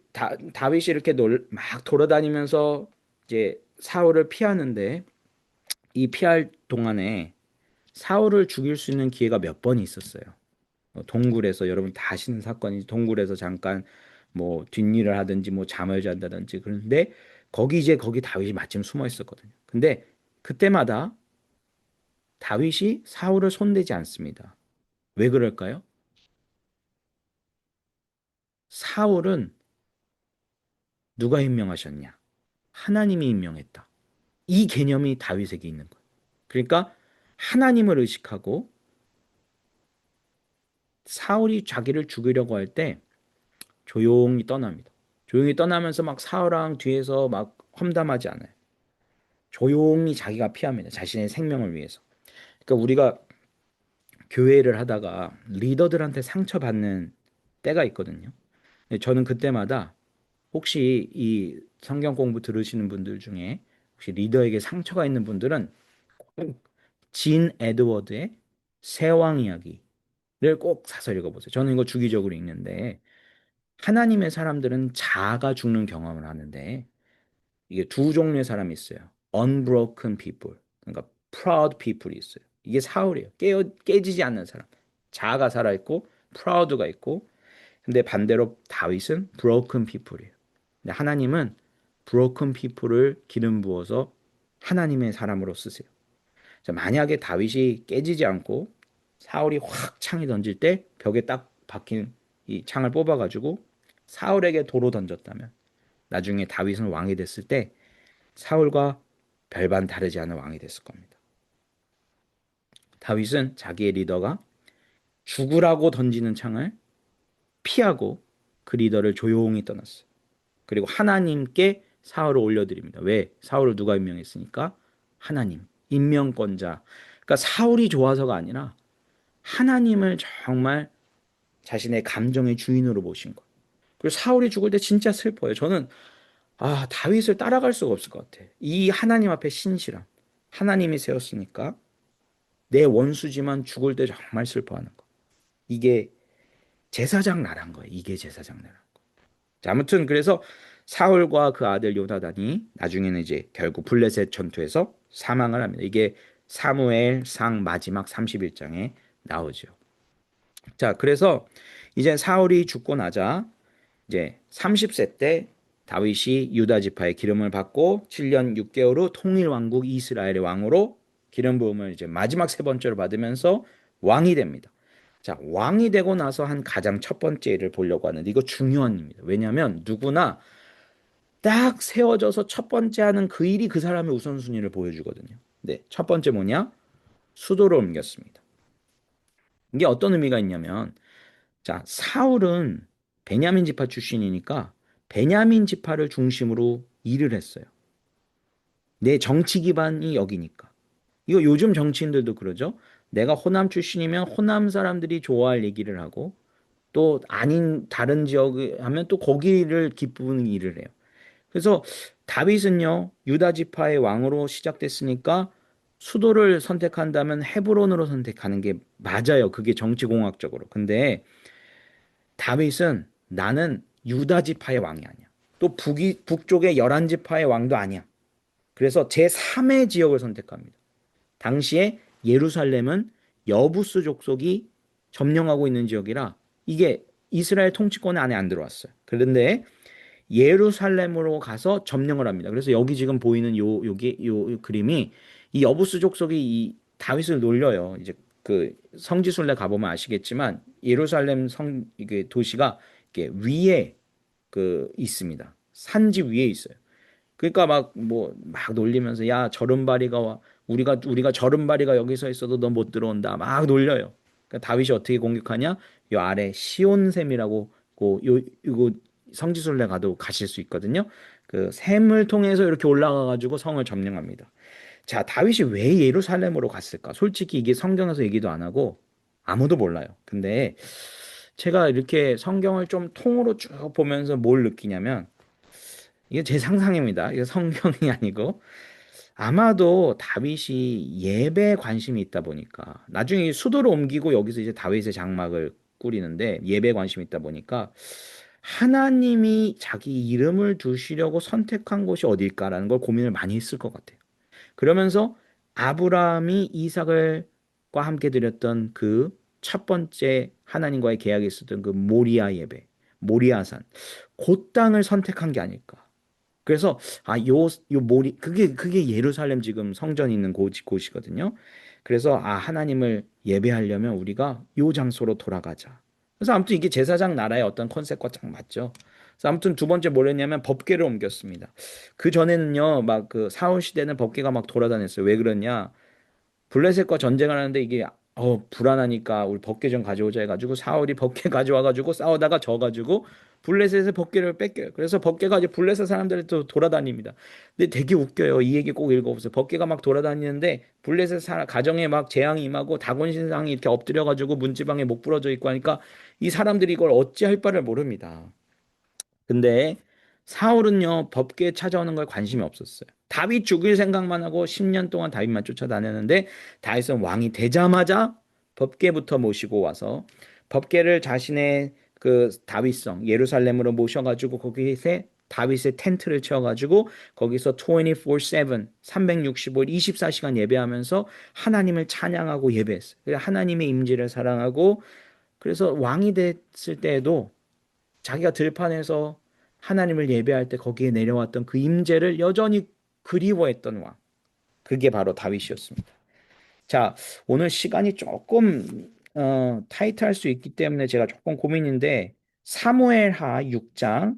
이렇게 막 돌아다니면서 이제 사울을 피하는데 이 피할 동안에 사울을 죽일 수 있는 기회가 몇 번 있었어요. 동굴에서 여러분 다 아시는 사건이 동굴에서 잠깐 뭐 뒷일을 하든지 뭐 잠을 잔다든지 그런데 거기 다윗이 마침 숨어 있었거든요. 근데 그때마다 다윗이 사울을 손대지 않습니다. 왜 그럴까요? 사울은 누가 임명하셨냐? 하나님이 임명했다. 이 개념이 다윗에게 있는 거예요. 그러니까 하나님을 의식하고 사울이 자기를 죽이려고 할 때 조용히 떠납니다. 조용히 떠나면서 막 사울왕 뒤에서 막 험담하지 않아요. 조용히 자기가 피합니다. 자신의 생명을 위해서. 그러니까 우리가 교회를 하다가 리더들한테 상처받는 때가 있거든요. 근데 저는 그때마다 혹시 이 성경 공부 들으시는 분들 중에 혹시 리더에게 상처가 있는 분들은 진 에드워드의 세왕 이야기를 꼭 사서 읽어보세요. 저는 이거 주기적으로 읽는데 하나님의 사람들은 자아가 죽는 경험을 하는데 이게 두 종류의 사람이 있어요. unbroken people. 그러니까 proud people이 있어요. 이게 사울이에요. 깨지지 않는 사람. 자아가 살아있고 proud가 있고 근데 반대로 다윗은 broken people이에요. 근데 하나님은 broken people을 기름 부어서 하나님의 사람으로 쓰세요. 자, 만약에 다윗이 깨지지 않고 사울이 확 창이 던질 때 벽에 딱 박힌 이 창을 뽑아가지고 사울에게 도로 던졌다면 나중에 다윗은 왕이 됐을 때 사울과 별반 다르지 않은 왕이 됐을 겁니다. 다윗은 자기의 리더가 죽으라고 던지는 창을 피하고 그 리더를 조용히 떠났어요. 그리고 하나님께 사울을 올려드립니다. 왜? 사울을 누가 임명했으니까? 하나님, 임명권자. 그러니까 사울이 좋아서가 아니라 하나님을 정말 자신의 감정의 주인으로 모신 거. 그리고 사울이 죽을 때 진짜 슬퍼요. 저는 다윗을 따라갈 수가 없을 것 같아. 이 하나님 앞에 신실함. 하나님이 세웠으니까 내 원수지만 죽을 때 정말 슬퍼하는 거. 이게 제사장 나란 거예요. 이게 제사장 나란 거. 자, 아무튼 그래서 사울과 그 아들 요나단이 나중에는 이제 결국 블레셋 전투에서 사망을 합니다. 이게 사무엘상 마지막 31장에 나오죠. 자, 그래서 이제 사울이 죽고 나자 이제 30세 때 다윗이 유다 지파의 기름을 받고 7년 6개월 후 통일 왕국 이스라엘의 왕으로 기름 부음을 이제 마지막 세 번째로 받으면서 왕이 됩니다. 자, 왕이 되고 나서 한 가장 첫 번째 일을 보려고 하는데 이거 중요한 일입니다. 왜냐하면 누구나 딱 세워져서 첫 번째 하는 그 일이 그 사람의 우선순위를 보여주거든요. 네, 첫 번째 뭐냐? 수도를 옮겼습니다. 이게 어떤 의미가 있냐면 자, 사울은 베냐민 지파 출신이니까 베냐민 지파를 중심으로 일을 했어요. 내 정치 기반이 여기니까. 이거 요즘 정치인들도 그러죠. 내가 호남 출신이면 호남 사람들이 좋아할 얘기를 하고 또 아닌 다른 지역에 하면 또 거기를 기쁘는 일을 해요. 그래서 다윗은요, 유다 지파의 왕으로 시작됐으니까 수도를 선택한다면 헤브론으로 선택하는 게 맞아요. 그게 정치공학적으로. 근데 다윗은 나는 유다 지파의 왕이 아니야. 또 북쪽의 열한 지파의 왕도 아니야. 그래서 제3의 지역을 선택합니다. 당시에 예루살렘은 여부스 족속이 점령하고 있는 지역이라 이게 이스라엘 통치권 안에 안 들어왔어요. 그런데 예루살렘으로 가서 점령을 합니다. 그래서 여기 지금 보이는 요 그림이 이 여부스 족속이 이 다윗을 놀려요. 이제 그 성지순례 가보면 아시겠지만 예루살렘 성 이게 도시가 이게 위에 그 있습니다. 산지 위에 있어요. 그러니까 막 뭐 막 놀리면서 야 저른바리가 와 우리가 저른바리가 여기 서 있어도 너 못 들어온다 막 놀려요. 그러니까 다윗이 어떻게 공격하냐? 요 아래 시온샘이라고 요 이거 성지순례 가도 가실 수 있거든요. 그 샘을 통해서 이렇게 올라가 가지고 성을 점령합니다. 자, 다윗이 왜 예루살렘으로 갔을까? 솔직히 이게 성경에서 얘기도 안 하고 아무도 몰라요. 근데 제가 이렇게 성경을 좀 통으로 쭉 보면서 뭘 느끼냐면 이게 제 상상입니다. 이게 성경이 아니고 아마도 다윗이 예배에 관심이 있다 보니까 나중에 수도를 옮기고 여기서 이제 다윗의 장막을 꾸리는데 예배에 관심이 있다 보니까 하나님이 자기 이름을 두시려고 선택한 곳이 어딜까라는 걸 고민을 많이 했을 것 같아요. 그러면서 아브라함이 이삭을과 함께 드렸던 그 첫 번째 하나님과의 계약이 있었던 그 모리아 예배, 모리아산, 그 땅을 선택한 게 아닐까. 그래서 요 모리 그게 예루살렘 지금 성전이 있는 곳이거든요. 그래서 하나님을 예배하려면 우리가 요 장소로 돌아가자. 그래서 아무튼 이게 제사장 나라의 어떤 컨셉과 딱 맞죠. 그래서 아무튼 두 번째 뭘 했냐면 법궤를 옮겼습니다. 그 전에는요, 막 그 사울 시대는 법궤가 막 돌아다녔어요. 왜 그러냐? 블레셋과 전쟁을 하는데 이게 불안하니까 우리 법궤 좀 가져오자 해가지고 사울이 법궤 가져와가지고 싸우다가 져가지고 블레셋의 법궤를 뺏겨요. 그래서 법궤가 이제 블레셋 사람들이 또 돌아다닙니다. 근데 되게 웃겨요. 이 얘기 꼭 읽어보세요. 법궤가 막 돌아다니는데 블레셋 가정에 막 재앙이 임하고 다곤 신상이 이렇게 엎드려가지고 문지방에 목 부러져 있고 하니까 이 사람들이 이걸 어찌할 바를 모릅니다. 근데 사울은요, 법궤에 찾아오는 걸 관심이 없었어요. 다윗 죽일 생각만 하고 10년 동안 다윗만 쫓아다녔는데 다윗은 왕이 되자마자 법궤부터 모시고 와서 법궤를 자신의 그 다윗성 예루살렘으로 모셔가지고 거기에 다윗의 텐트를 채워가지고 거기서 24/7 365일 24시간 예배하면서 하나님을 찬양하고 예배했어요. 하나님의 임재를 사랑하고 그래서 왕이 됐을 때에도 자기가 들판에서 하나님을 예배할 때 거기에 내려왔던 그 임재를 여전히 그리워했던 왕. 그게 바로 다윗이었습니다. 자, 오늘 시간이 조금 타이트할 수 있기 때문에 제가 조금 고민인데 사무엘하 6장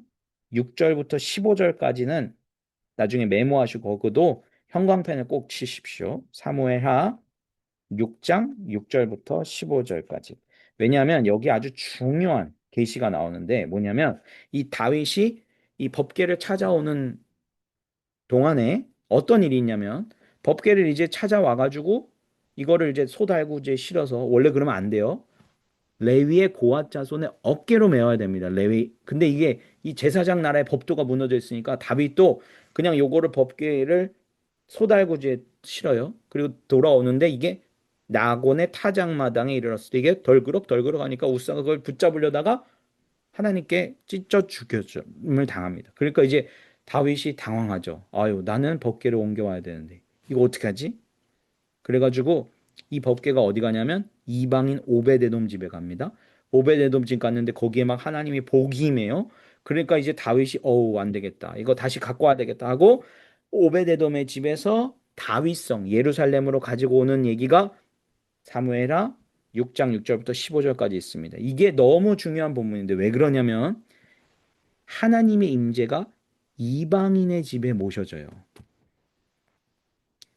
6절부터 15절까지는 나중에 메모하시고 거기도 형광펜을 꼭 치십시오. 사무엘하 6장 6절부터 15절까지. 왜냐하면 여기 아주 중요한 계시가 나오는데 뭐냐면 이 다윗이 이 법궤를 찾아오는 동안에 어떤 일이 있냐면 법궤를 이제 찾아와 가지고 이거를 이제 소 달고 이제 실어서 원래 그러면 안 돼요. 레위의 고앗 자손의 어깨로 메어야 됩니다. 레위. 근데 이게 이 제사장 나라의 법도가 무너져 있으니까 다윗도 그냥 요거를 법궤를 소달구지에 실어요. 그리고 돌아오는데 이게 나곤의 타작마당에 이르렀을 때 이게 덜그럭 하니까 우사가 그걸 붙잡으려다가 하나님께 찢어 죽였음을 당합니다. 그러니까 이제 다윗이 당황하죠. 아유, 나는 법궤를 옮겨와야 되는데 이거 어떻게 하지? 그래가지고 이 법궤가 어디 가냐면 이방인 오베데돔 집에 갑니다. 오베데돔 집 갔는데 거기에 막 하나님이 복이 임해요. 그러니까 이제 다윗이 어우 안 되겠다. 이거 다시 갖고 와야 되겠다 하고 오베데돔의 집에서 다윗성 예루살렘으로 가지고 오는 얘기가 사무엘하 6장 6절부터 15절까지 있습니다. 이게 너무 중요한 본문인데 왜 그러냐면 하나님의 임재가 이방인의 집에 모셔져요.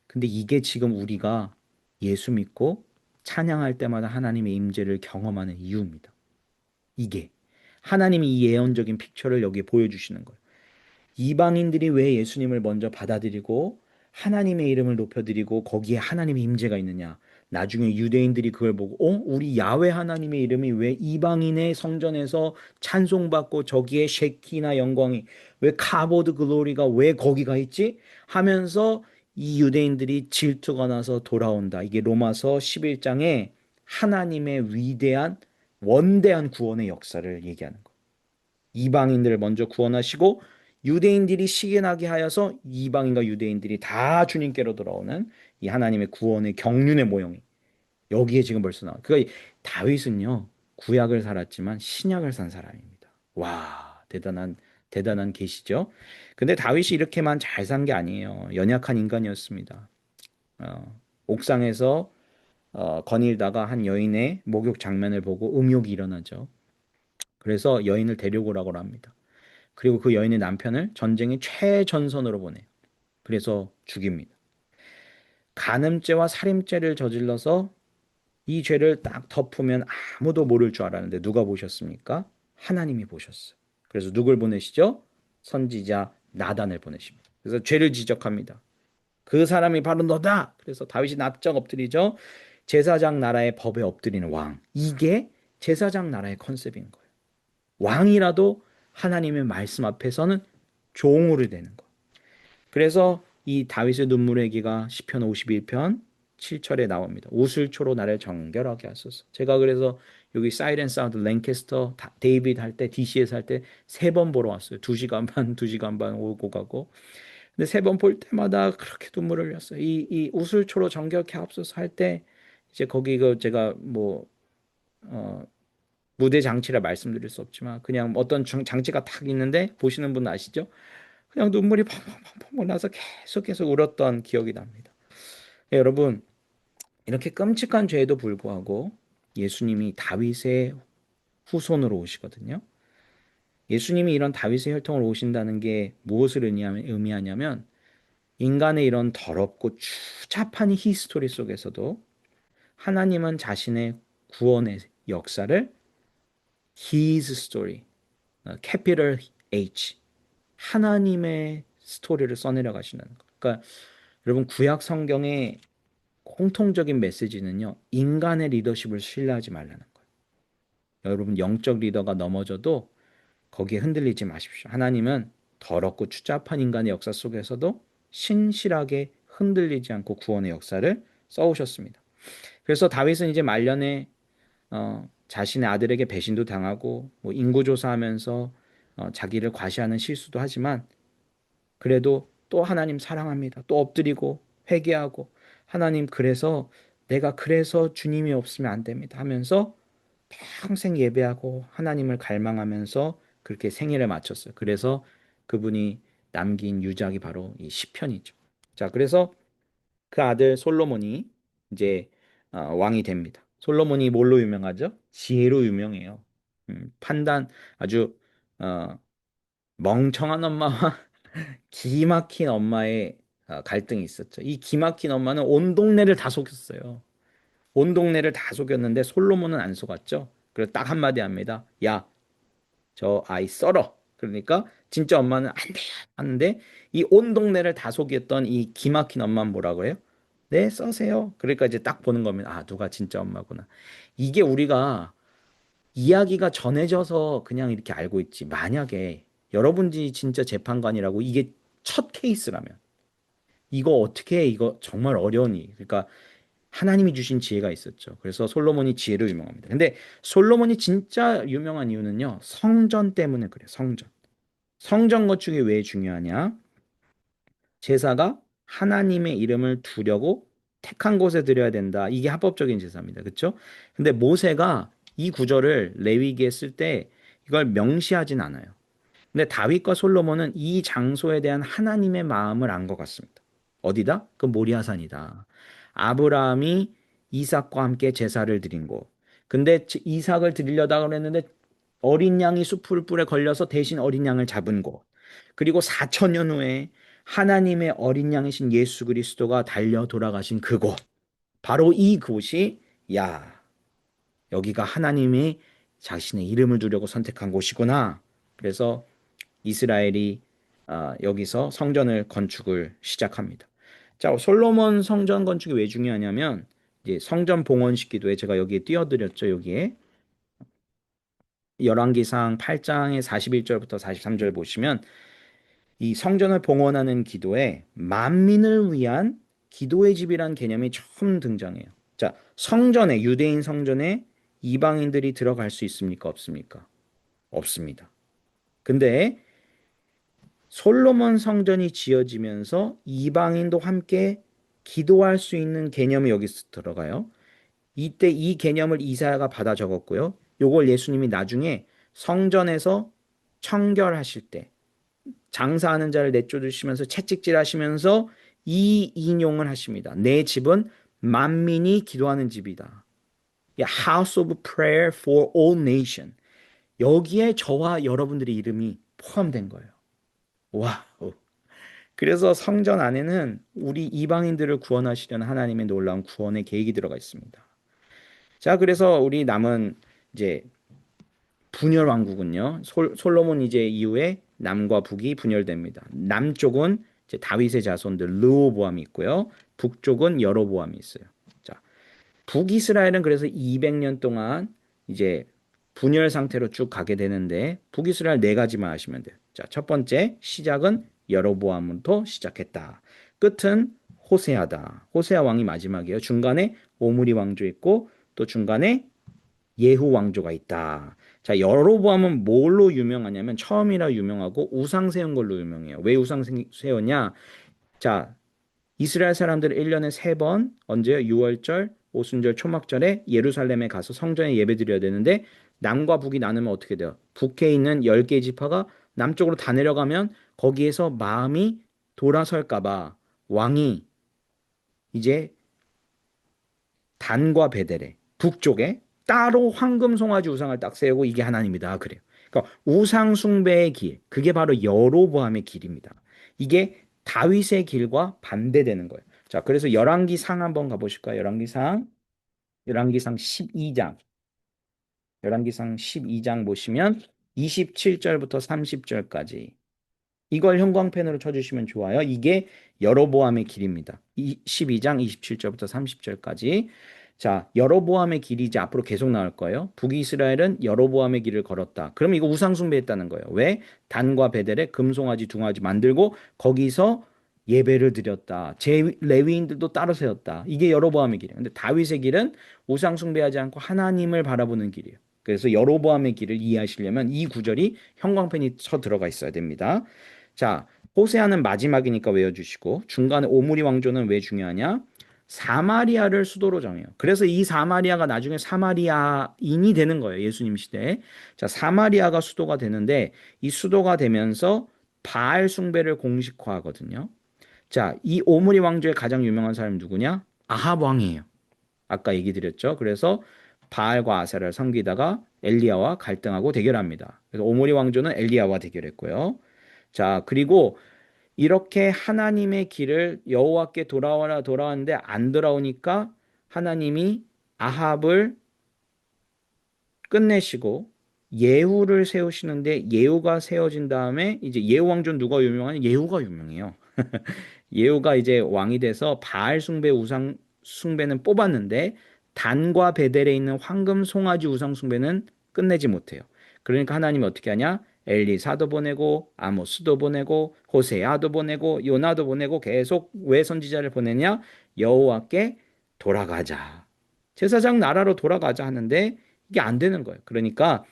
근데 이게 지금 우리가 예수 믿고 찬양할 때마다 하나님의 임재를 경험하는 이유입니다. 이게 하나님이 이 예언적인 픽처를 여기에 보여주시는 거예요. 이방인들이 왜 예수님을 먼저 받아들이고 하나님의 이름을 높여드리고 거기에 하나님의 임재가 있느냐? 나중에 유대인들이 그걸 보고 우리 야훼 하나님의 이름이 왜 이방인의 성전에서 찬송받고 저기에 쉐키나 영광이 왜 카보드 글로리가 왜 거기가 있지? 하면서 이 유대인들이 질투가 나서 돌아온다. 이게 로마서 11장에 하나님의 위대한 원대한 구원의 역사를 얘기하는 거예요. 이방인들을 먼저 구원하시고 유대인들이 시기나게 하여서 이방인과 유대인들이 다 주님께로 돌아오는 이 하나님의 구원의 경륜의 모형이 여기에 지금 벌써 나와. 그러니까 다윗은요 구약을 살았지만 신약을 산 사람입니다. 와 대단한 계시죠. 근데 다윗이 이렇게만 잘 산 게 아니에요. 연약한 인간이었습니다. 옥상에서 거닐다가 한 여인의 목욕 장면을 보고 음욕이 일어나죠. 그래서 여인을 데려오라고 합니다. 그리고 그 여인의 남편을 전쟁의 최전선으로 보내요. 그래서 죽입니다. 간음죄와 살인죄를 저질러서 이 죄를 딱 덮으면 아무도 모를 줄 알았는데 누가 보셨습니까? 하나님이 보셨어요. 그래서 누굴 보내시죠? 선지자 나단을 보내십니다. 그래서 죄를 지적합니다. 그 사람이 바로 너다. 그래서 다윗이 납작 엎드리죠. 제사장 나라의 법에 엎드리는 왕. 이게 제사장 나라의 컨셉인 거예요. 왕이라도 하나님의 말씀 앞에서는 종으로 되는 거. 그래서 이 다윗의 눈물의 기가 시편 51편 7절에 나옵니다. 우슬초로 나를 정결하게 하소서. 제가 그래서 여기 사이렌 사운드 랭캐스터 데이빗 할 때 DC에서 할 때 세 번 보러 왔어요. 2시간 반, 2시간 반 오고 가고. 근데 세 번 볼 때마다 그렇게 눈물을 흘렸어요. 이 우슬초로 정결케 하옵소서 할 때 이제 거기 그 제가 뭐 무대 장치라 말씀드릴 수 없지만 그냥 어떤 장치가 탁 있는데 보시는 분 아시죠? 그냥 눈물이 펑펑펑펑 나서 계속 울었던 기억이 납니다. 네, 여러분 이렇게 끔찍한 죄에도 불구하고 예수님이 다윗의 후손으로 오시거든요. 예수님이 이런 다윗의 혈통으로 오신다는 게 무엇을 의미하냐면 인간의 이런 더럽고 추잡한 히스토리 속에서도 하나님은 자신의 구원의 역사를 His story, capital H, 하나님의 스토리를 써내려 가시는 거. 그러니까 여러분 구약 성경의 공통적인 메시지는요. 인간의 리더십을 신뢰하지 말라는 거예요. 여러분 영적 리더가 넘어져도 거기에 흔들리지 마십시오. 하나님은 더럽고 추잡한 인간의 역사 속에서도 신실하게 흔들리지 않고 구원의 역사를 써오셨습니다. 그래서 다윗은 이제 말년에 자신의 아들에게 배신도 당하고 뭐 인구조사하면서 자기를 과시하는 실수도 하지만 그래도 또 하나님 사랑합니다. 또 엎드리고 회개하고 하나님 그래서 내가 그래서 주님이 없으면 안 됩니다 하면서 평생 예배하고 하나님을 갈망하면서 그렇게 생애를 마쳤어요. 그래서 그분이 남긴 유작이 바로 이 시편이죠. 자, 그래서 그 아들 솔로몬이 이제 왕이 됩니다. 솔로몬이 뭘로 유명하죠? 지혜로 유명해요. 판단 아주 어, 멍청한 엄마와 기막힌 엄마의 갈등이 있었죠. 이 기막힌 엄마는 온 동네를 다 속였어요. 온 동네를 다 속였는데 솔로몬은 안 속았죠. 그래서 딱 한마디 합니다. 야, 저 아이 썰어. 그러니까 진짜 엄마는 안 돼요 하는데 이 온 동네를 다 속였던 이 기막힌 엄마는 뭐라고 해요? 네, 써세요. 그러니까 이제 딱 보는 겁니다. 아, 누가 진짜 엄마구나. 이게 우리가 이야기가 전해져서 그냥 이렇게 알고 있지. 만약에 여러분들이 진짜 재판관이라고 이게 첫 케이스라면 이거 어떻게 해? 이거 정말 어려운 일. 그러니까 하나님이 주신 지혜가 있었죠. 그래서 솔로몬이 지혜로 유명합니다. 근데 솔로몬이 진짜 유명한 이유는요. 성전 때문에 그래요. 성전. 성전 건축이 왜 중요하냐? 제사가 하나님의 이름을 두려고 택한 곳에 드려야 된다. 이게 합법적인 제사입니다. 그렇죠? 근데 모세가 이 구절을 레위기에 쓸 때 이걸 명시하진 않아요. 근데 다윗과 솔로몬은 이 장소에 대한 하나님의 마음을 안 것 같습니다. 어디다? 그 모리아산이다. 아브라함이 이삭과 함께 제사를 드린 곳. 근데 이삭을 드리려다 그랬는데 어린 양이 숯불 뿔에 걸려서 대신 어린 양을 잡은 곳. 그리고 4천년 후에 하나님의 어린 양이신 예수 그리스도가 달려 돌아가신 그곳. 바로 이 곳이 야, 여기가 하나님이 자신의 이름을 두려고 선택한 곳이구나. 그래서 이스라엘이 여기서 성전을 건축을 시작합니다. 자, 솔로몬 성전 건축이 왜 중요하냐면 이제 성전 봉헌식 기도에 제가 여기에 띄워드렸죠. 여기에 열왕기상 8장의 41절부터 43절 보시면 이 성전을 봉헌하는 기도에 만민을 위한 기도의 집이란 개념이 처음 등장해요. 자, 성전에 유대인 성전에 이방인들이 들어갈 수 있습니까? 없습니까? 없습니다. 근데 솔로몬 성전이 지어지면서 이방인도 함께 기도할 수 있는 개념이 여기 들어가요. 이때 이 개념을 이사야가 받아 적었고요. 요걸 예수님이 나중에 성전에서 청결하실 때 장사하는 자를 내쫓으시면서 채찍질 하시면서 이 인용을 하십니다. 내 집은 만민이 기도하는 집이다. House of Prayer for all nation. 여기에 저와 여러분들의 이름이 포함된 거예요. 와우. 그래서 성전 안에는 우리 이방인들을 구원하시려는 하나님의 놀라운 구원의 계획이 들어가 있습니다. 자, 그래서 우리 남은 이제 분열 왕국은요. 솔로몬 이제 이후에 남과 북이 분열됩니다. 남쪽은 이제 다윗의 자손들 르호보암이 있고요. 북쪽은 여로보암이 있어요. 자, 북이스라엘은 그래서 200년 동안 이제 분열 상태로 쭉 가게 되는데 북이스라엘 네 가지만 하시면 돼요. 자, 첫 번째 시작은 여로보암부터 시작했다. 끝은 호세아다. 호세아 왕이 마지막이에요. 중간에 오므리 왕조 있고 또 중간에 예후 왕조가 있다. 자, 여로보암은 뭘로 유명하냐면 처음이라 유명하고 우상 세운 걸로 유명해요. 왜 우상 세웠냐? 자, 이스라엘 사람들은 1년에 3번 언제요? 6월절, 오순절, 초막절에 예루살렘에 가서 성전에 예배드려야 되는데 남과 북이 나누면 어떻게 돼요? 북에 있는 10개의 지파가 남쪽으로 다 내려가면 거기에서 마음이 돌아설까 봐 왕이 이제 단과 베델에 북쪽에 따로 황금 송아지 우상을 딱 세우고 이게 하나님이다 그래요. 그러니까 우상 숭배의 길, 그게 바로 여로보암의 길입니다. 이게 다윗의 길과 반대되는 거예요. 자, 그래서 열왕기상 한번 가보실까요? 열왕기상 12장. 열왕기상 12장 보시면 27절부터 30절까지 이걸 형광펜으로 쳐주시면 좋아요. 이게 여로보암의 길입니다. 12장 27절부터 30절까지. 자, 여로보암의 길이 이제 앞으로 계속 나올 거예요. 북이스라엘은 여로보암의 길을 걸었다. 그럼 이거 우상숭배했다는 거예요. 왜? 단과 베델에 금송아지, 둥아지 만들고 거기서 예배를 드렸다. 제 레위인들도 따로 세웠다. 이게 여로보암의 길이에요. 근데 다윗의 길은 우상숭배하지 않고 하나님을 바라보는 길이에요. 그래서 여로보암의 길을 이해하시려면 이 구절이 형광펜이 쳐 들어가 있어야 됩니다. 자, 호세아는 마지막이니까 외워주시고 중간에 오므리 왕조는 왜 중요하냐? 사마리아를 수도로 정해요. 그래서 이 사마리아가 나중에 사마리아인이 되는 거예요. 예수님 시대에. 자, 사마리아가 수도가 되는데 이 수도가 되면서 바알 숭배를 공식화하거든요. 자, 이 오므리 왕조의 가장 유명한 사람이 누구냐? 아합 왕이에요. 아까 얘기 드렸죠. 그래서 바알과 아세라를 섬기다가 엘리야와 갈등하고 대결합니다. 그래서 오므리 왕조는 엘리야와 대결했고요. 자, 그리고 이렇게 하나님의 길을 여호와께 돌아와라 돌아왔는데 안 돌아오니까 하나님이 아합을 끝내시고 예후를 세우시는데 예후가 세워진 다음에 이제 예후 왕조는 누가 유명하냐? 예후가 유명해요. 예후가 이제 왕이 돼서 바알 숭배 우상 숭배는 뽑았는데 단과 베델에 있는 황금 송아지 우상 숭배는 끝내지 못해요. 그러니까 하나님이 어떻게 하냐? 엘리사도 보내고 아모스도 보내고 호세아도 보내고 요나도 보내고 계속 왜 선지자를 보내냐? 여호와께 돌아가자. 제사장 나라로 돌아가자 하는데 이게 안 되는 거예요. 그러니까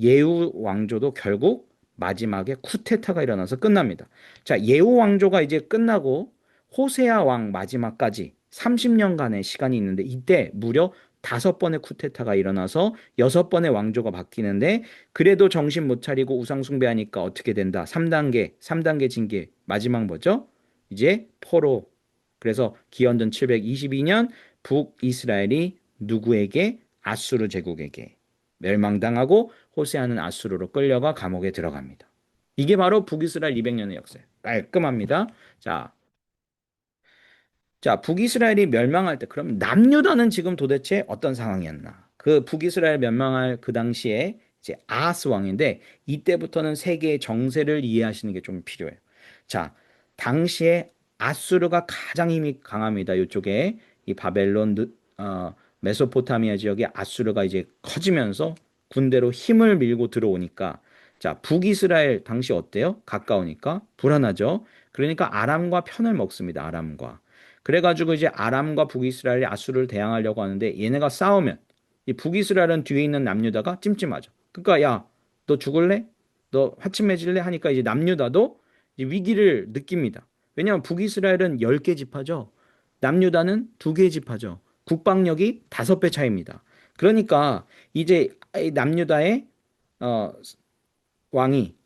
예후 왕조도 결국 마지막에 쿠데타가 일어나서 끝납니다. 자, 예후 왕조가 이제 끝나고 호세아 왕 마지막까지 30년간의 시간이 있는데 이때 무려 5번의 쿠데타가 일어나서 6번의 왕조가 바뀌는데 그래도 정신 못 차리고 우상 숭배하니까 어떻게 된다? 3단계 징계. 마지막 뭐죠? 이제 포로. 그래서 기원전 722년 북이스라엘이 누구에게? 아수르 제국에게 멸망당하고 호세아는 아수르로 끌려가 감옥에 들어갑니다. 이게 바로 북이스라엘 200년의 역사예요. 깔끔합니다. 자, 자, 북이스라엘이 멸망할 때 그럼 남유다는 지금 도대체 어떤 상황이었나? 그 북이스라엘 멸망할 그 당시에 이제 아하스 왕인데 이때부터는 세계의 정세를 이해하시는 게 좀 필요해요. 자, 당시에 아수르가 가장 힘이 강합니다. 이쪽에 이 바벨론, 메소포타미아 지역에 아수르가 이제 커지면서 군대로 힘을 밀고 들어오니까 자, 북이스라엘 당시 어때요? 가까우니까 불안하죠. 그러니까 아람과 편을 먹습니다. 아람과. 그래가지고 이제 아람과 북이스라엘이 아수르를 대항하려고 하는데 얘네가 싸우면 이 북이스라엘은 뒤에 있는 남유다가 찜찜하죠. 그러니까 야, 너 죽을래? 너 화친 맺을래? 하니까 이제 남유다도 이제 위기를 느낍니다. 왜냐하면 북이스라엘은 10개 지파죠. 남유다는 2개 지파죠. 국방력이 5배 차이입니다. 그러니까 이제 이 남유다의 어, 왕이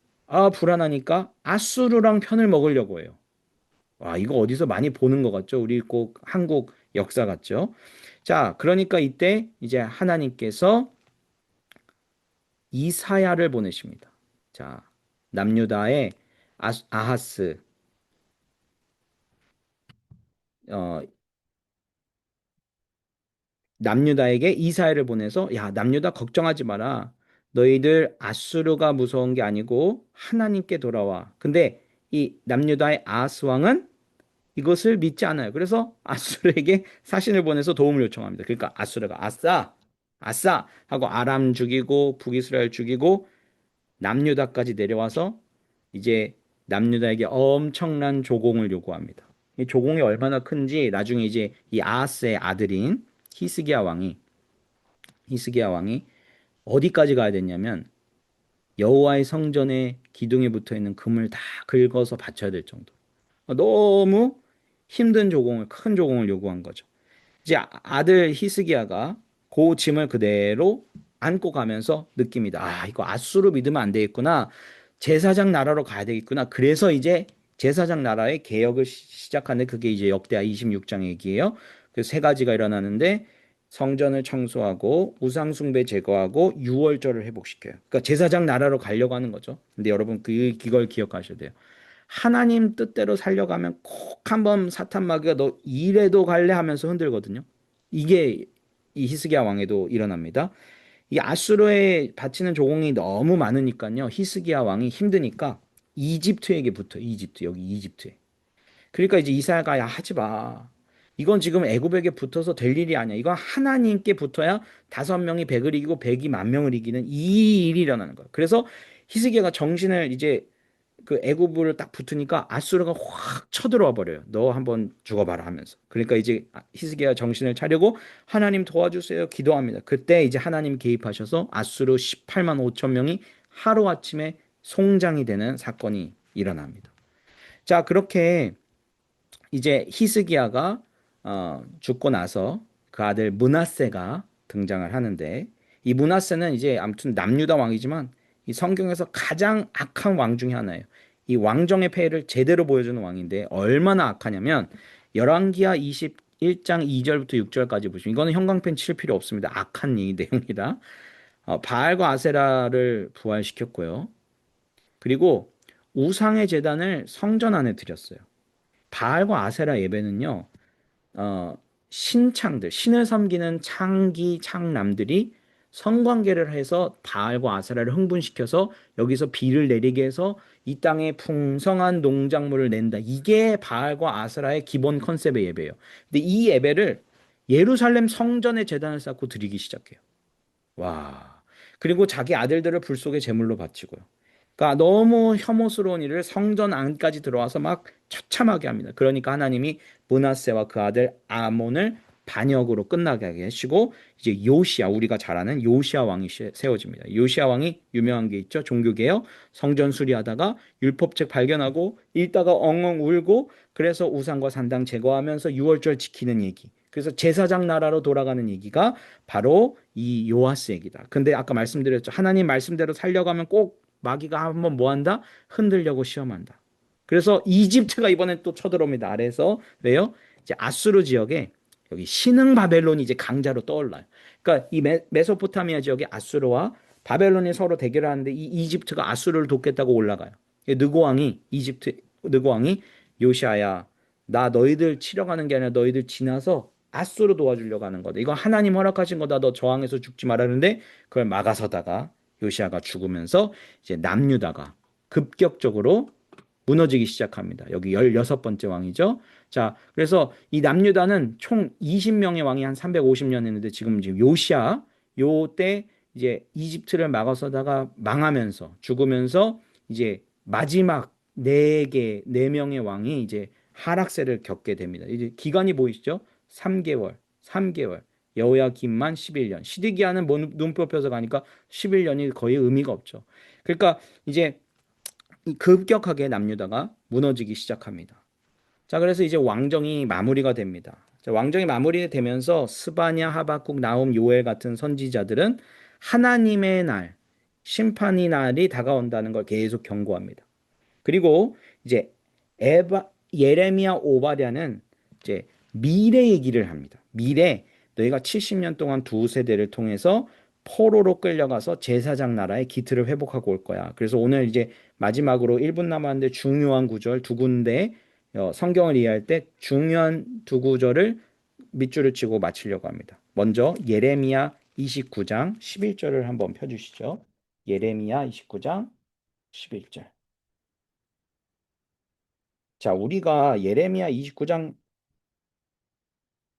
불안하니까 아수르랑 편을 먹으려고 해요. 와, 이거 어디서 많이 보는 것 같죠? 우리 꼭 한국 역사 같죠? 자, 그러니까 이때 이제 하나님께서 이사야를 보내십니다. 자, 남유다의 아하스, 어, 남유다에게 이사야를 보내서 야, 남유다 걱정하지 마라. 너희들 아수르가 무서운 게 아니고 하나님께 돌아와. 근데 이 남유다의 아하스 왕은 이것을 믿지 않아요. 그래서 아수르에게 사신을 보내서 도움을 요청합니다. 그러니까 아수르가 아싸, 아싸 하고 아람 죽이고 북이스라엘 죽이고 남유다까지 내려와서 이제 남유다에게 엄청난 조공을 요구합니다. 이 조공이 얼마나 큰지 나중에 이제 이 아하스의 아들인 히스기야 왕이 어디까지 가야 됐냐면 여호와의 성전에 기둥에 붙어 있는 금을 다 긁어서 바쳐야 될 정도. 너무 힘든 조공을 큰 조공을 요구한 거죠. 이제 아들 히스기야가 그 짐을 그대로 안고 가면서 느낍니다. 아, 이거 아수르 믿으면 안 되겠구나. 제사장 나라로 가야 되겠구나. 그래서 이제 제사장 나라의 개혁을 시작하는데 그게 이제 역대하 26장 얘기예요. 그 세 가지가 일어나는데 성전을 청소하고 우상 숭배 제거하고 유월절을 회복시켜요. 그러니까 제사장 나라로 가려고 하는 거죠. 근데 여러분 그걸 기억하셔야 돼요. 하나님 뜻대로 살려가면 꼭 한번 사탄 마귀가 너 이래도 갈래 하면서 흔들거든요. 이게 이 히스기야 왕에도 일어납니다. 이 아수르에 바치는 조공이 너무 많으니까요. 히스기야 왕이 힘드니까 이집트에게 붙어. 이집트 여기 이집트에. 그러니까 이제 이사야가 야 하지 마. 이건 지금 애굽에게 붙어서 될 일이 아니야. 이건 하나님께 붙어야 5명이 100을 이기고 100이 10,000명을 이기는 이 일이 일어나는 거야. 그래서 히스기야가 정신을 이제 그 애굽을 딱 붙으니까 아수르가 확 쳐들어와 버려요. 너 한번 죽어봐라 하면서. 그러니까 이제 히스기야 정신을 차리고 하나님 도와주세요 기도합니다. 그때 이제 하나님 개입하셔서 아수르 18만 5천 명이 하루아침에 송장이 되는 사건이 일어납니다. 자, 그렇게 이제 히스기야가 죽고 나서 그 아들 므낫세가 등장을 하는데 이 므낫세는 이제 아무튼 남유다 왕이지만 이 성경에서 가장 악한 왕 중에 하나예요. 이 왕정의 폐해를 제대로 보여주는 왕인데 얼마나 악하냐면 열왕기하 21장 2절부터 6절까지 보시면 이거는 형광펜 칠 필요 없습니다. 악한 이 내용이다. 바알과 아세라를 부활시켰고요. 그리고 우상의 제단을 성전 안에 드렸어요. 바알과 아세라 예배는요. 어, 신창들, 신을 섬기는 창기 창남들이 성관계를 해서 바알과 아세라를 흥분시켜서 여기서 비를 내리게 해서 이 땅에 풍성한 농작물을 낸다. 이게 바알과 아세라의 기본 컨셉의 예배예요. 근데 이 예배를 예루살렘 성전에 제단을 쌓고 드리기 시작해요. 와. 그리고 자기 아들들을 불 속에 제물로 바치고요. 그러니까 너무 혐오스러운 일을 성전 안까지 들어와서 막 처참하게 합니다. 그러니까 하나님이 므낫세와 그 아들 아몬을 반역으로 끝나게 하시고 이제 요시야 우리가 잘 아는 요시야 왕이 세워집니다. 요시야 왕이 유명한 게 있죠. 종교개혁 성전 수리하다가 율법책 발견하고 읽다가 엉엉 울고 그래서 우상과 산당 제거하면서 유월절 지키는 얘기. 그래서 제사장 나라로 돌아가는 얘기가 바로 이 요아스 얘기다. 근데 아까 말씀드렸죠. 하나님 말씀대로 살려가면 꼭 마귀가 한번 뭐 한다? 흔들려고 시험한다. 그래서 이집트가 이번에 또 쳐들어옵니다. 아래에서. 왜요? 이제 아수르 지역에 여기 신흥 바벨론이 이제 강자로 떠올라요. 그러니까 이 메소포타미아 지역에 아수르와 바벨론이 서로 대결하는데 이 이집트가 아수르를 돕겠다고 올라가요. 느고 왕이 이집트 느고 왕이 요시아야 나 너희들 치려가는 게 아니라 너희들 지나서 아수르 도와주려고 하는 거다. 이거 하나님 허락하신 거다. 너 저항해서 죽지 말라는데 그걸 막아서다가 요시아가 죽으면서 이제 남유다가 급격적으로 무너지기 시작합니다. 여기 16번째 왕이죠. 자, 그래서 이 남유다는 총 20명의 왕이 한 350년 했는데 지금 이제 요시아 요때 이제 이집트를 막아서다가 망하면서 죽으면서 이제 마지막 네 명의 왕이 이제 하락세를 겪게 됩니다. 이제 기간이 보이시죠? 3개월. 여호야김만 11년. 시드기야는 뭐 눈 펴서 가니까 11년이 거의 의미가 없죠. 그러니까 이제 급격하게 남유다가 무너지기 시작합니다. 자, 그래서 이제 왕정이 마무리가 됩니다. 자, 왕정이 마무리되면서 스바냐, 하박국, 나훔, 요엘 같은 선지자들은 하나님의 날, 심판의 날이 다가온다는 걸 계속 경고합니다. 그리고 이제 예레미야 오바댜는 이제 미래 얘기를 합니다. 미래 너희가 70년 동안 두 세대를 통해서 포로로 끌려가서 제사장 나라의 기틀을 회복하고 올 거야. 그래서 오늘 이제 마지막으로 1분 남았는데 중요한 구절 두 군데 성경을 이해할 때 중요한 두 구절을 밑줄을 치고 마치려고 합니다. 먼저 예레미야 29장 11절을 한번 펴주시죠. 예레미야 29장 11절. 자, 우리가 예레미야 29장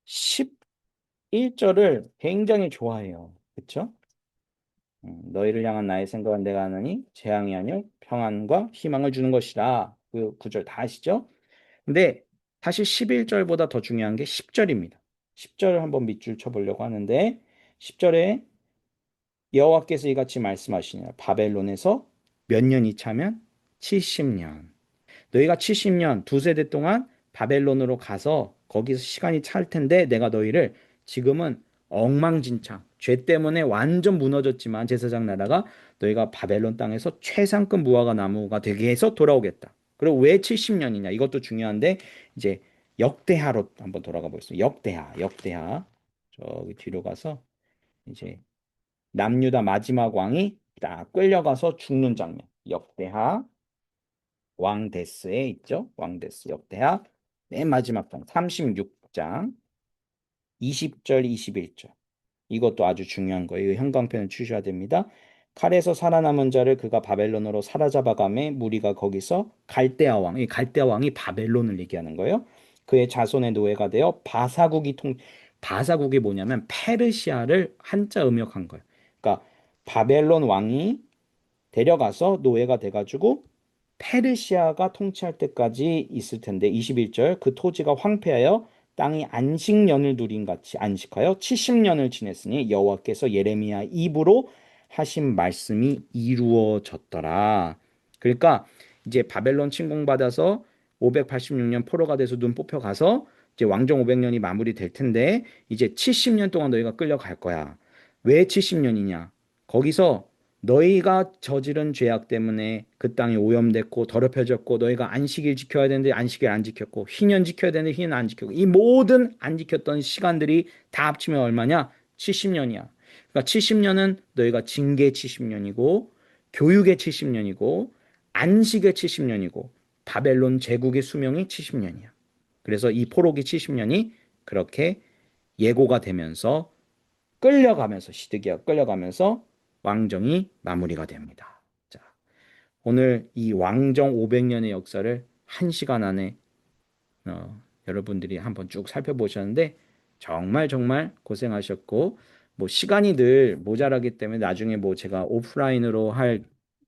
11절을 굉장히 좋아해요. 그렇죠? 너희를 향한 나의 생각은 내가 하느니 재앙이 아니요 평안과 희망을 주는 것이라. 그 구절 다 아시죠? 근데 사실 11절보다 더 중요한 게 10절입니다. 10절을 한번 밑줄 쳐보려고 하는데 10절에 여호와께서 이같이 말씀하시니라. 바벨론에서 몇 년이 차면 70년. 너희가 70년 두 세대 동안 바벨론으로 가서 거기서 시간이 찰 텐데 내가 너희를 지금은 엉망진창 죄 때문에 완전 무너졌지만 제사장 나라가 너희가 바벨론 땅에서 최상급 무화과 나무가 되게 해서 돌아오겠다. 그리고 왜 70년이냐 이것도 중요한데 이제 역대하로 한번 돌아가 보겠습니다. 역대하 저기 뒤로 가서 이제 남유다 마지막 왕이 딱 끌려가서 죽는 장면. 역대하 왕데스에 있죠. 왕데스 역대하 맨 마지막 장 36장 20절 21절. 이것도 아주 중요한 거예요. 형광펜을 주셔야 됩니다. 칼에서 살아남은 자를 그가 바벨론으로 사로잡아가매 무리가 거기서 갈대아 왕, 이 갈대아 왕이 바벨론을 얘기하는 거예요. 그의 자손의 노예가 되어 바사국이 뭐냐면 페르시아를 한자 음역한 거예요. 그러니까 바벨론 왕이 데려가서 노예가 돼가지고 페르시아가 통치할 때까지 있을 텐데 21절 그 토지가 황폐하여 땅이 안식년을 누린 같이 안식하여 70년을 지냈으니 여호와께서 예레미야 입으로 하신 말씀이 이루어졌더라. 그러니까 이제 바벨론 침공받아서 586년 포로가 돼서 눈 뽑혀 가서 이제 왕정 500년이 마무리될 텐데 이제 70년 동안 너희가 끌려갈 거야. 왜 70년이냐? 거기서 너희가 저지른 죄악 때문에 그 땅이 오염됐고 더럽혀졌고 너희가 안식일 지켜야 되는데 안식일 안 지켰고 희년 지켜야 되는데 희년 안 지켰고 이 모든 안 지켰던 시간들이 다 합치면 얼마냐? 70년이야. 그러니까 70년은 너희가 징계 70년이고 교육의 70년이고 안식의 70년이고 바벨론 제국의 수명이 70년이야. 그래서 이 포로기 70년이 그렇게 예고가 되면서 끌려가면서 시드기가 끌려가면서 왕정이 마무리가 됩니다. 자, 오늘 이 왕정 500년의 역사를 1시간 안에 여러분들이 한번 쭉 살펴보셨는데 정말 정말 고생하셨고 뭐 시간이 늘 모자라기 때문에 나중에 뭐 제가 오프라인으로 할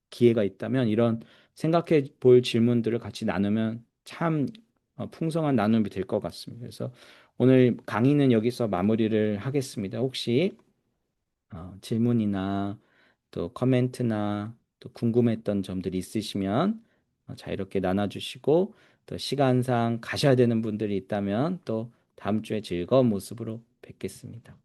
기회가 있다면 이런 생각해 볼 질문들을 같이 나누면 참 풍성한 나눔이 될 것 같습니다. 그래서 오늘 강의는 여기서 마무리를 하겠습니다. 혹시 질문이나 또 커멘트나 또 궁금했던 점들이 있으시면 자유롭게 나눠주시고 또 시간상 가셔야 되는 분들이 있다면 또 다음 주에 즐거운 모습으로 뵙겠습니다.